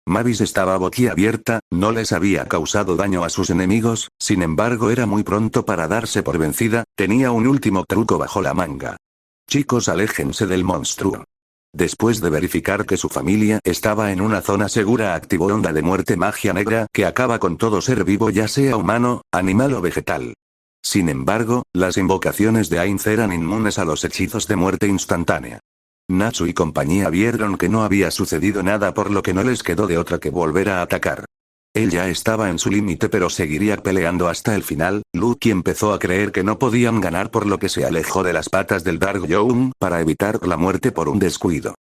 Mavis estaba boquiabierta, no les había causado daño a sus enemigos, sin embargo era muy pronto para darse por vencida, tenía un último truco bajo la manga. Chicos, aléjense del monstruo. Después de verificar que su familia estaba en una zona segura, activó Onda de Muerte, magia negra que acaba con todo ser vivo, ya sea humano, animal o vegetal. Sin embargo, las invocaciones de Ainz eran inmunes a los hechizos de muerte instantánea. Natsu y compañía vieron que no había sucedido nada, por lo que no les quedó de otra que volver a atacar. Él ya estaba en su límite pero seguiría peleando hasta el final. Lucky empezó a creer que no podían ganar, por lo que se alejó de las patas del Dark Young para evitar la muerte por un descuido.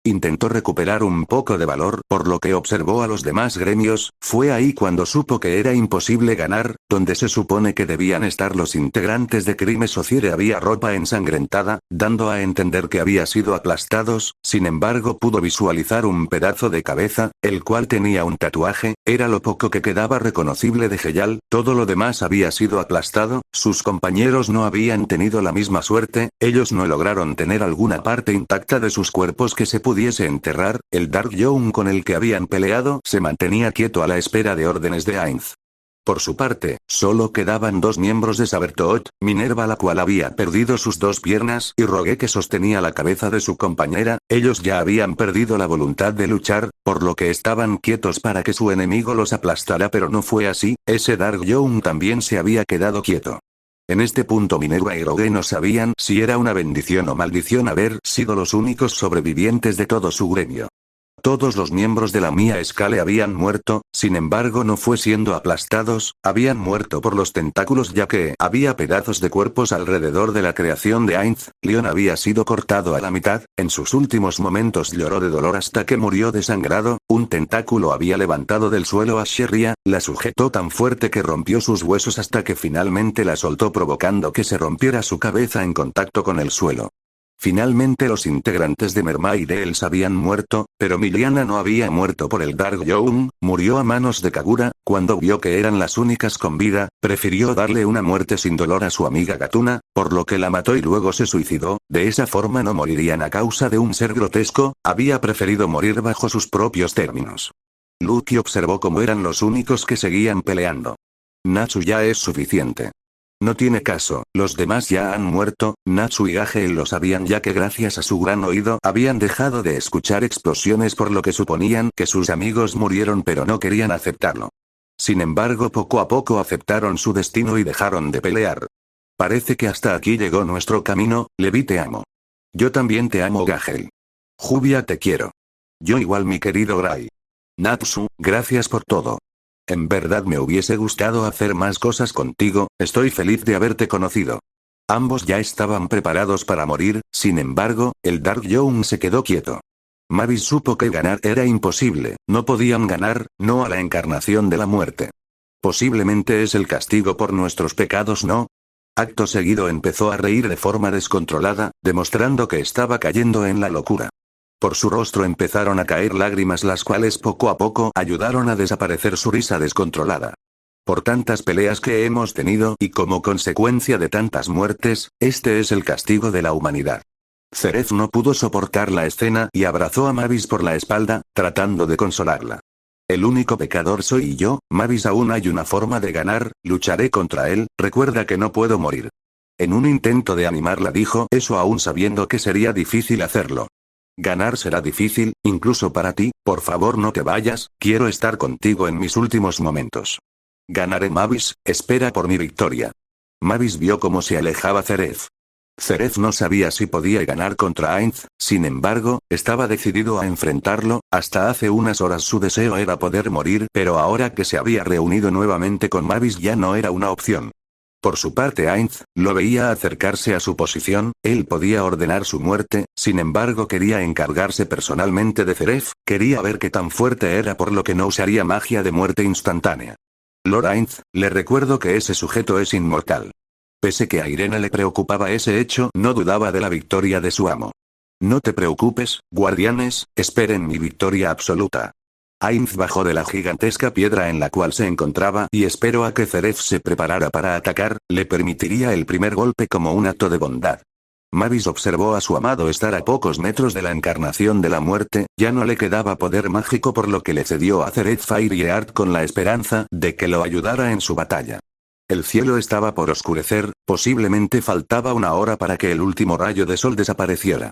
Intentó recuperar un poco de valor, por lo que observó a los demás gremios. Fue ahí cuando supo que era imposible ganar, donde se supone que debían estar los integrantes de Crime Sociere había ropa ensangrentada, dando a entender que había sido aplastados. Sin embargo pudo visualizar un pedazo de cabeza, el cual tenía un tatuaje, era lo poco que quedaba reconocible de Heyal, todo lo demás había sido aplastado. Sus compañeros no habían tenido la misma suerte, ellos no lograron tener alguna parte intacta de sus cuerpos que se pudiese enterrar. El Dark Young con el que habían peleado se mantenía quieto a la espera de órdenes de Ainz. Por su parte, solo quedaban 2 miembros de Sabertooth, Minerva, la cual había perdido sus 2 piernas, y Rogue, que sostenía la cabeza de su compañera. Ellos ya habían perdido la voluntad de luchar, por lo que estaban quietos para que su enemigo los aplastara, pero no fue así, ese Dark Young también se había quedado quieto. En este punto Minerva y Rogue no sabían si era una bendición o maldición haber sido los únicos sobrevivientes de todo su gremio. Todos los miembros de la Mia Scale habían muerto, sin embargo no fue siendo aplastados, habían muerto por los tentáculos ya que había pedazos de cuerpos alrededor de la creación de Ainz. Leon había sido cortado a la mitad, en sus últimos momentos lloró de dolor hasta que murió desangrado, un tentáculo había levantado del suelo a Sherria, la sujetó tan fuerte que rompió sus huesos hasta que finalmente la soltó provocando que se rompiera su cabeza en contacto con el suelo. Finalmente los integrantes de Mermaid habían muerto, pero Miliana no había muerto por el Dark Young, murió a manos de Kagura, cuando vio que eran las únicas con vida, prefirió darle una muerte sin dolor a su amiga Gatuna, por lo que la mató y luego se suicidó, de esa forma no morirían a causa de un ser grotesco, había preferido morir bajo sus propios términos. Lucky observó cómo eran los únicos que seguían peleando. Natsu ya es suficiente. No tiene caso, los demás ya han muerto. Natsu y Gagel lo sabían ya que gracias a su gran oído habían dejado de escuchar explosiones por lo que suponían que sus amigos murieron pero no querían aceptarlo. Sin embargo poco a poco aceptaron su destino y dejaron de pelear. Parece que hasta aquí llegó nuestro camino. Levi, te amo. Yo también te amo, Gagel. Jubia, te quiero. Yo igual, mi querido Gray. Natsu, gracias por todo. En verdad me hubiese gustado hacer más cosas contigo, estoy feliz de haberte conocido. Ambos ya estaban preparados para morir, sin embargo, el Dark Young se quedó quieto. Mavis supo que ganar era imposible, no podían ganar, no a la encarnación de la muerte. Posiblemente es el castigo por nuestros pecados, ¿no? Acto seguido empezó a reír de forma descontrolada, demostrando que estaba cayendo en la locura. Por su rostro empezaron a caer lágrimas las cuales poco a poco ayudaron a desaparecer su risa descontrolada. Por tantas peleas que hemos tenido y como consecuencia de tantas muertes, este es el castigo de la humanidad. Cerez no pudo soportar la escena y abrazó a Mavis por la espalda, tratando de consolarla. El único pecador soy yo, Mavis, aún hay una forma de ganar, lucharé contra él, recuerda que no puedo morir. En un intento de animarla dijo eso aún sabiendo que sería difícil hacerlo. Ganar será difícil, incluso para ti, por favor no te vayas, quiero estar contigo en mis últimos momentos. Ganaré, Mavis, espera por mi victoria. Mavis vio cómo se alejaba Cerez. Cerez no sabía si podía ganar contra Ainz, sin embargo, estaba decidido a enfrentarlo, hasta hace unas horas su deseo era poder morir, pero ahora que se había reunido nuevamente con Mavis ya no era una opción. Por su parte Ainz, lo veía acercarse a su posición, él podía ordenar su muerte, sin embargo quería encargarse personalmente de Cerez, quería ver qué tan fuerte era por lo que no usaría magia de muerte instantánea. Lord Ainz, le recuerdo que ese sujeto es inmortal. Pese que a Irene le preocupaba ese hecho, no dudaba de la victoria de su amo. No te preocupes, guardianes, esperen mi victoria absoluta. Ainz bajó de la gigantesca piedra en la cual se encontraba y esperó a que Cerez se preparara para atacar, le permitiría el primer golpe como un acto de bondad. Mavis observó a su amado estar a pocos metros de la encarnación de la muerte, ya no le quedaba poder mágico por lo que le cedió a Cerez Fireheart con la esperanza de que lo ayudara en su batalla. El cielo estaba por oscurecer, posiblemente faltaba una hora para que el último rayo de sol desapareciera.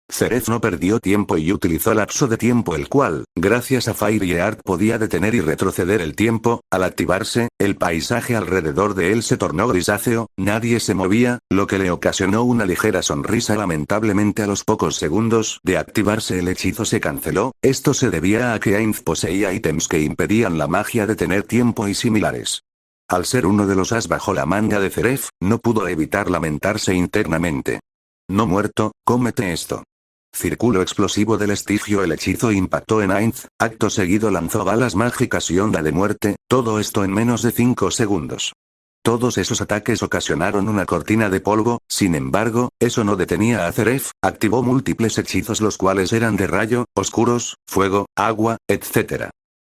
Cerez no perdió tiempo y utilizó lapso de tiempo el cual, gracias a Fireheart podía detener y retroceder el tiempo, al activarse, el paisaje alrededor de él se tornó grisáceo, nadie se movía, lo que le ocasionó una ligera sonrisa. Lamentablemente a los pocos segundos de activarse el hechizo se canceló, esto se debía a que Ainz poseía ítems que impedían la magia de tener tiempo y similares. Al ser uno de los as bajo la manga de Cerez, no pudo evitar lamentarse internamente. No muerto, cómete esto. Círculo explosivo del estigio. El hechizo impactó en Ainz, acto seguido lanzó balas mágicas y onda de muerte, todo esto en menos de 5 segundos. Todos esos ataques ocasionaron una cortina de polvo, sin embargo, eso no detenía a Cerez, activó múltiples hechizos los cuales eran de rayo, oscuros, fuego, agua, etc.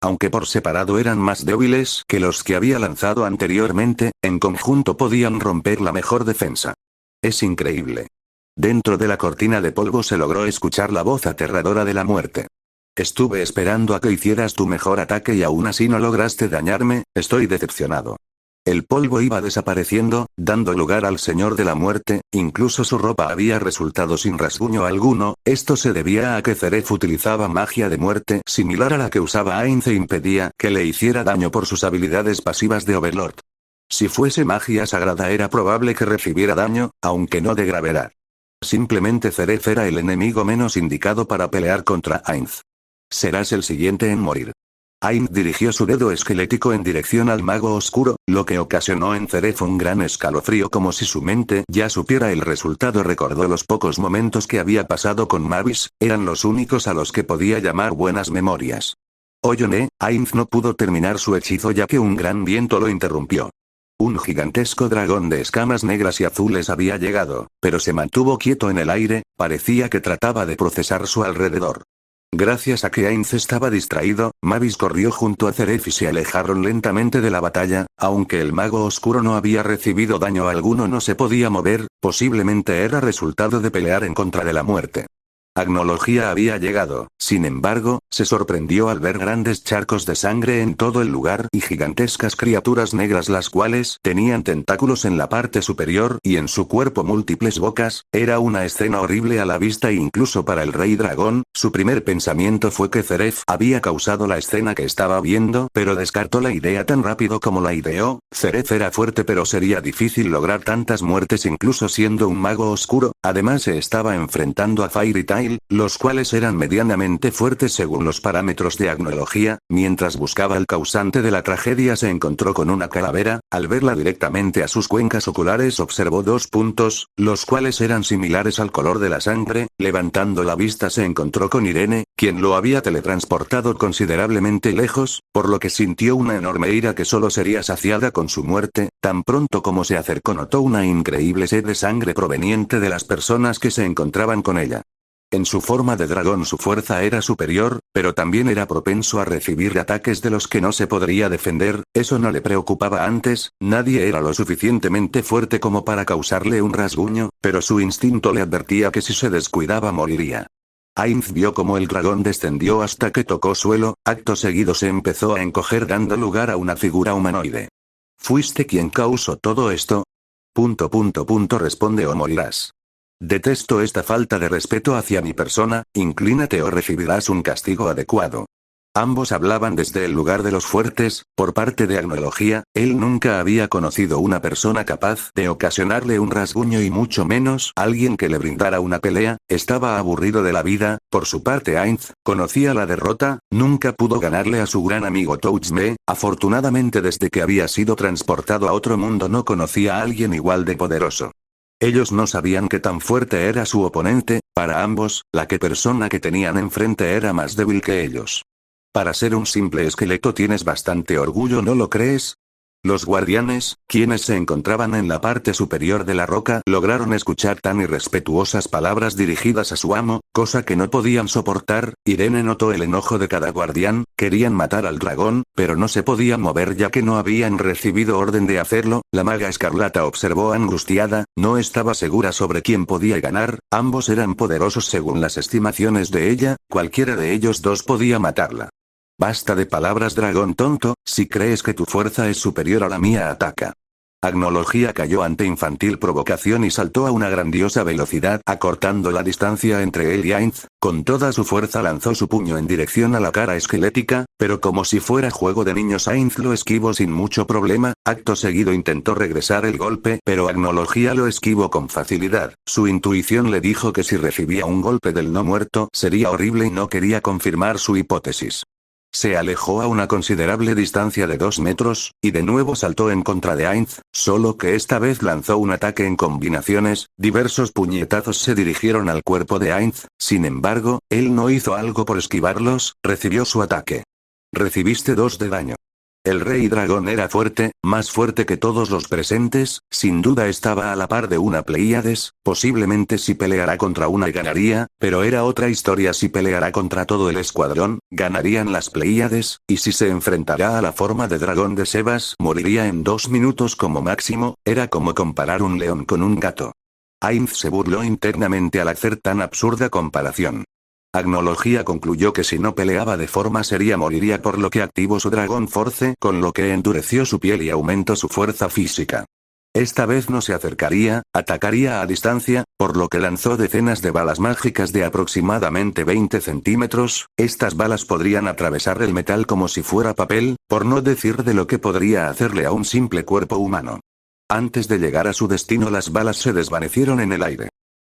Aunque por separado eran más débiles que los que había lanzado anteriormente, en conjunto podían romper la mejor defensa. Es increíble. Dentro de la cortina de polvo se logró escuchar la voz aterradora de la muerte. Estuve esperando a que hicieras tu mejor ataque y aún así no lograste dañarme, estoy decepcionado. El polvo iba desapareciendo, dando lugar al Señor de la Muerte, incluso su ropa había resultado sin rasguño alguno, esto se debía a que Cerez utilizaba magia de muerte similar a la que usaba Ainz e impedía que le hiciera daño por sus habilidades pasivas de Overlord. Si fuese magia sagrada era probable que recibiera daño, aunque no de gravedad. Simplemente Cerez era el enemigo menos indicado para pelear contra Ainz. Serás el siguiente en morir. Ainz dirigió su dedo esquelético en dirección al mago oscuro, lo que ocasionó en Zeref un gran escalofrío como si su mente ya supiera el resultado. Recordó los pocos momentos que había pasado con Mavis, eran los únicos a los que podía llamar buenas memorias. Oyone, Ainz no pudo terminar su hechizo ya que un gran viento lo interrumpió. Un gigantesco dragón de escamas negras y azules había llegado, pero se mantuvo quieto en el aire, parecía que trataba de procesar su alrededor. Gracias a que Ainz estaba distraído, Mavis corrió junto a Zeref y se alejaron lentamente de la batalla, aunque el mago oscuro no había recibido daño alguno, no se podía mover, posiblemente era resultado de pelear en contra de la muerte. Agnología había llegado, sin embargo, se sorprendió al ver grandes charcos de sangre en todo el lugar y gigantescas criaturas negras las cuales tenían tentáculos en la parte superior y en su cuerpo múltiples bocas. Era una escena horrible a la vista e incluso para el rey dragón. Su primer pensamiento fue que Zeref había causado la escena que estaba viendo, pero descartó la idea tan rápido como la ideó. Zeref era fuerte pero sería difícil lograr tantas muertes incluso siendo un mago oscuro, además se estaba enfrentando a Fairy Tail, los cuales eran medianamente fuertes según los parámetros de agnología. Mientras buscaba el causante de la tragedia se encontró con una calavera, al verla directamente a sus cuencas oculares observó dos puntos, los cuales eran similares al color de la sangre. Levantando la vista se encontró con Irene, quien lo había teletransportado considerablemente lejos, por lo que sintió una enorme ira que solo sería saciada con su muerte. Tan pronto como se acercó notó una increíble sed de sangre proveniente de las personas que se encontraban con ella. En su forma de dragón su fuerza era superior, pero también era propenso a recibir ataques de los que no se podría defender. Eso no le preocupaba antes, nadie era lo suficientemente fuerte como para causarle un rasguño, pero su instinto le advertía que si se descuidaba moriría. Ainz vio cómo el dragón descendió hasta que tocó suelo, acto seguido se empezó a encoger dando lugar a una figura humanoide. ¿Fuiste quien causó todo esto? Responde o morirás. Detesto esta falta de respeto hacia mi persona, inclínate o recibirás un castigo adecuado. Ambos hablaban desde el lugar de los fuertes. Por parte de agnología, él nunca había conocido una persona capaz de ocasionarle un rasguño y mucho menos alguien que le brindara una pelea. Estaba aburrido de la vida. Por su parte Ainz conocía la derrota, nunca pudo ganarle a su gran amigo Touchme. Afortunadamente desde que había sido transportado a otro mundo no conocía a alguien igual de poderoso. Ellos no sabían qué tan fuerte era su oponente. Para ambos, la persona que tenían enfrente era más débil que ellos. Para ser un simple esqueleto tienes bastante orgullo, ¿no lo crees? Los guardianes, quienes se encontraban en la parte superior de la roca, lograron escuchar tan irrespetuosas palabras dirigidas a su amo, cosa que no podían soportar. Irene notó el enojo de cada guardián, querían matar al dragón, pero no se podían mover ya que no habían recibido orden de hacerlo. La maga escarlata observó angustiada, no estaba segura sobre quién podía ganar, ambos eran poderosos según las estimaciones de ella, cualquiera de ellos dos podía matarla. Basta de palabras, dragón tonto, si crees que tu fuerza es superior a la mía, ataca. Agnología cayó ante infantil provocación y saltó a una grandiosa velocidad, acortando la distancia entre él y Ainz. Con toda su fuerza lanzó su puño en dirección a la cara esquelética, pero como si fuera juego de niños Ainz lo esquivó sin mucho problema. Acto seguido intentó regresar el golpe, pero Agnología lo esquivó con facilidad. Su intuición le dijo que si recibía un golpe del no muerto sería horrible y no quería confirmar su hipótesis. Se alejó a una considerable distancia de 2 metros, y de nuevo saltó en contra de Ainz, solo que esta vez lanzó un ataque en combinaciones. Diversos puñetazos se dirigieron al cuerpo de Ainz, sin embargo, él no hizo algo por esquivarlos, recibió su ataque. Recibiste 2 de daño. El rey dragón era fuerte, más fuerte que todos los presentes, sin duda estaba a la par de una Pleiades. Posiblemente si peleara contra una ganaría, pero era otra historia si peleara contra todo el escuadrón, ganarían las Pleiades, y si se enfrentará a la forma de dragón de Sebas moriría en 2 minutos como máximo. Era como comparar un león con un gato. Ainz se burló internamente al hacer tan absurda comparación. Agnología concluyó que si no peleaba de forma seria moriría, por lo que activó su Dragón Force, con lo que endureció su piel y aumentó su fuerza física. Esta vez no se acercaría, atacaría a distancia, por lo que lanzó decenas de balas mágicas de aproximadamente 20 centímetros. Estas balas podrían atravesar el metal como si fuera papel, por no decir de lo que podría hacerle a un simple cuerpo humano. Antes de llegar a su destino las balas se desvanecieron en el aire.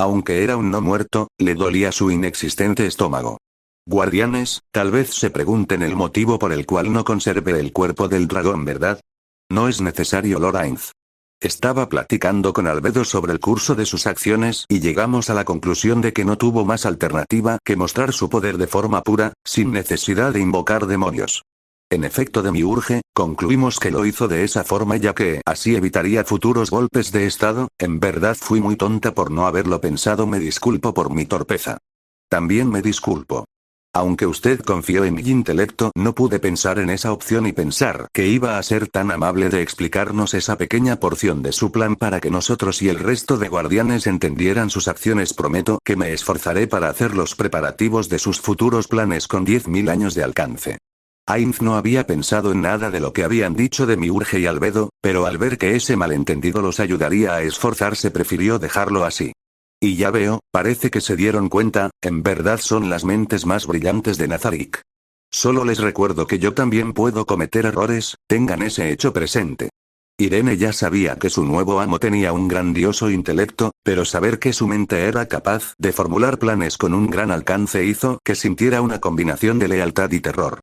Aunque era un no muerto, le dolía su inexistente estómago. Guardianes, tal vez se pregunten el motivo por el cual no conservé el cuerpo del dragón, ¿verdad? No es necesario, Lord Ainz. Estaba platicando con Albedo sobre el curso de sus acciones y llegamos a la conclusión de que no tuvo más alternativa que mostrar su poder de forma pura, sin necesidad de invocar demonios. En efecto, de Miurge, concluimos que lo hizo de esa forma ya que así evitaría futuros golpes de estado. En verdad fui muy tonta por no haberlo pensado, me disculpo por mi torpeza. También me disculpo. Aunque usted confió en mi intelecto, no pude pensar en esa opción y pensar que iba a ser tan amable de explicarnos esa pequeña porción de su plan para que nosotros y el resto de guardianes entendieran sus acciones. Prometo que me esforzaré para hacer los preparativos de sus futuros planes con 10.000 años de alcance. Ainz no había pensado en nada de lo que habían dicho de Miurge y Albedo, pero al ver que ese malentendido los ayudaría a esforzarse prefirió dejarlo así. Y ya veo, parece que se dieron cuenta, en verdad son las mentes más brillantes de Nazarick. Solo les recuerdo que yo también puedo cometer errores, tengan ese hecho presente. Irene ya sabía que su nuevo amo tenía un grandioso intelecto, pero saber que su mente era capaz de formular planes con un gran alcance hizo que sintiera una combinación de lealtad y terror.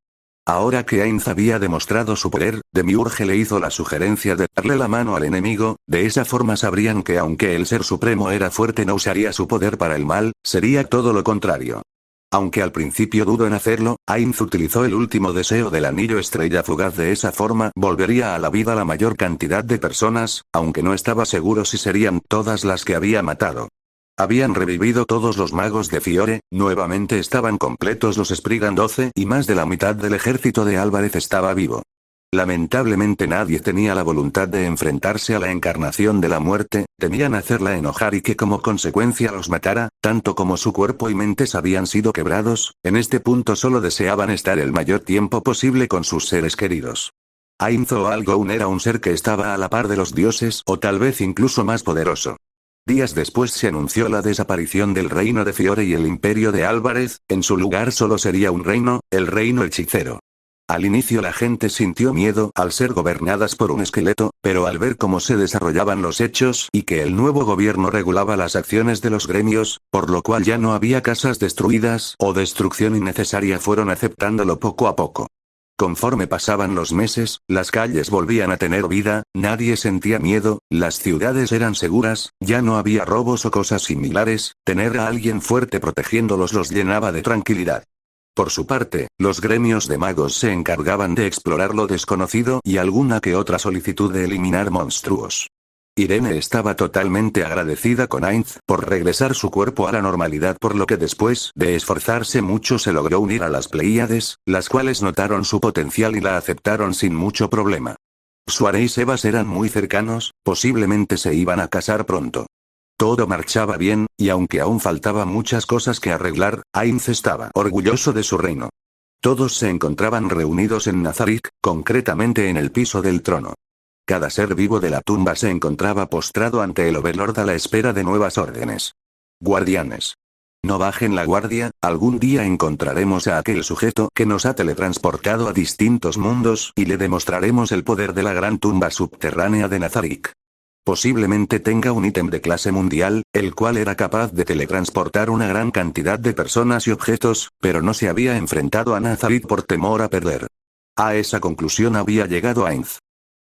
Ahora que Ainz había demostrado su poder, Demiurge le hizo la sugerencia de darle la mano al enemigo, de esa forma sabrían que aunque el ser supremo era fuerte no usaría su poder para el mal, sería todo lo contrario. Aunque al principio dudó en hacerlo, Ainz utilizó el último deseo del anillo estrella fugaz, de esa forma volvería a la vida la mayor cantidad de personas, aunque no estaba seguro si serían todas las que había matado. Habían revivido todos los magos de Fiore, nuevamente estaban completos los Spriggan 12 y más de la mitad del ejército de Álvarez estaba vivo. Lamentablemente nadie tenía la voluntad de enfrentarse a la encarnación de la muerte, temían hacerla enojar y que como consecuencia los matara, tanto como su cuerpo y mentes habían sido quebrados, en este punto solo deseaban estar el mayor tiempo posible con sus seres queridos. Ainz o Algoun era un ser que estaba a la par de los dioses o tal vez incluso más poderoso. Días después se anunció la desaparición del reino de Fiore y el imperio de Álvarez, en su lugar solo sería un reino, el reino hechicero. Al inicio la gente sintió miedo al ser gobernadas por un esqueleto, pero al ver cómo se desarrollaban los hechos y que el nuevo gobierno regulaba las acciones de los gremios, por lo cual ya no había casas destruidas o destrucción innecesaria, fueron aceptándolo poco a poco. Conforme pasaban los meses, las calles volvían a tener vida, nadie sentía miedo, las ciudades eran seguras, ya no había robos o cosas similares, tener a alguien fuerte protegiéndolos los llenaba de tranquilidad. Por su parte, los gremios de magos se encargaban de explorar lo desconocido y alguna que otra solicitud de eliminar monstruos. Irene estaba totalmente agradecida con Ainz por regresar su cuerpo a la normalidad, por lo que después de esforzarse mucho se logró unir a las Pleiades, las cuales notaron su potencial y la aceptaron sin mucho problema. Suare y Sebas eran muy cercanos, posiblemente se iban a casar pronto. Todo marchaba bien, y aunque aún faltaba muchas cosas que arreglar, Ainz estaba orgulloso de su reino. Todos se encontraban reunidos en Nazarick, concretamente en el piso del trono. Cada ser vivo de la tumba se encontraba postrado ante el Overlord a la espera de nuevas órdenes. Guardianes. No bajen la guardia, algún día encontraremos a aquel sujeto que nos ha teletransportado a distintos mundos y le demostraremos el poder de la gran tumba subterránea de Nazarick. Posiblemente tenga un ítem de clase mundial, el cual era capaz de teletransportar una gran cantidad de personas y objetos, pero no se había enfrentado a Nazarick por temor a perder. A esa conclusión había llegado Ainz.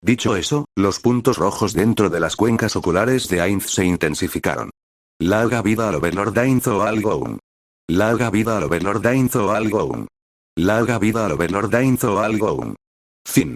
Dicho eso, los puntos rojos dentro de las cuencas oculares de Ainz se intensificaron. Larga vida al Overlord Ainz o Algoun. Larga vida al Overlord Ainz o Algoun. Larga vida al Overlord Ainz o Algoun. Fin.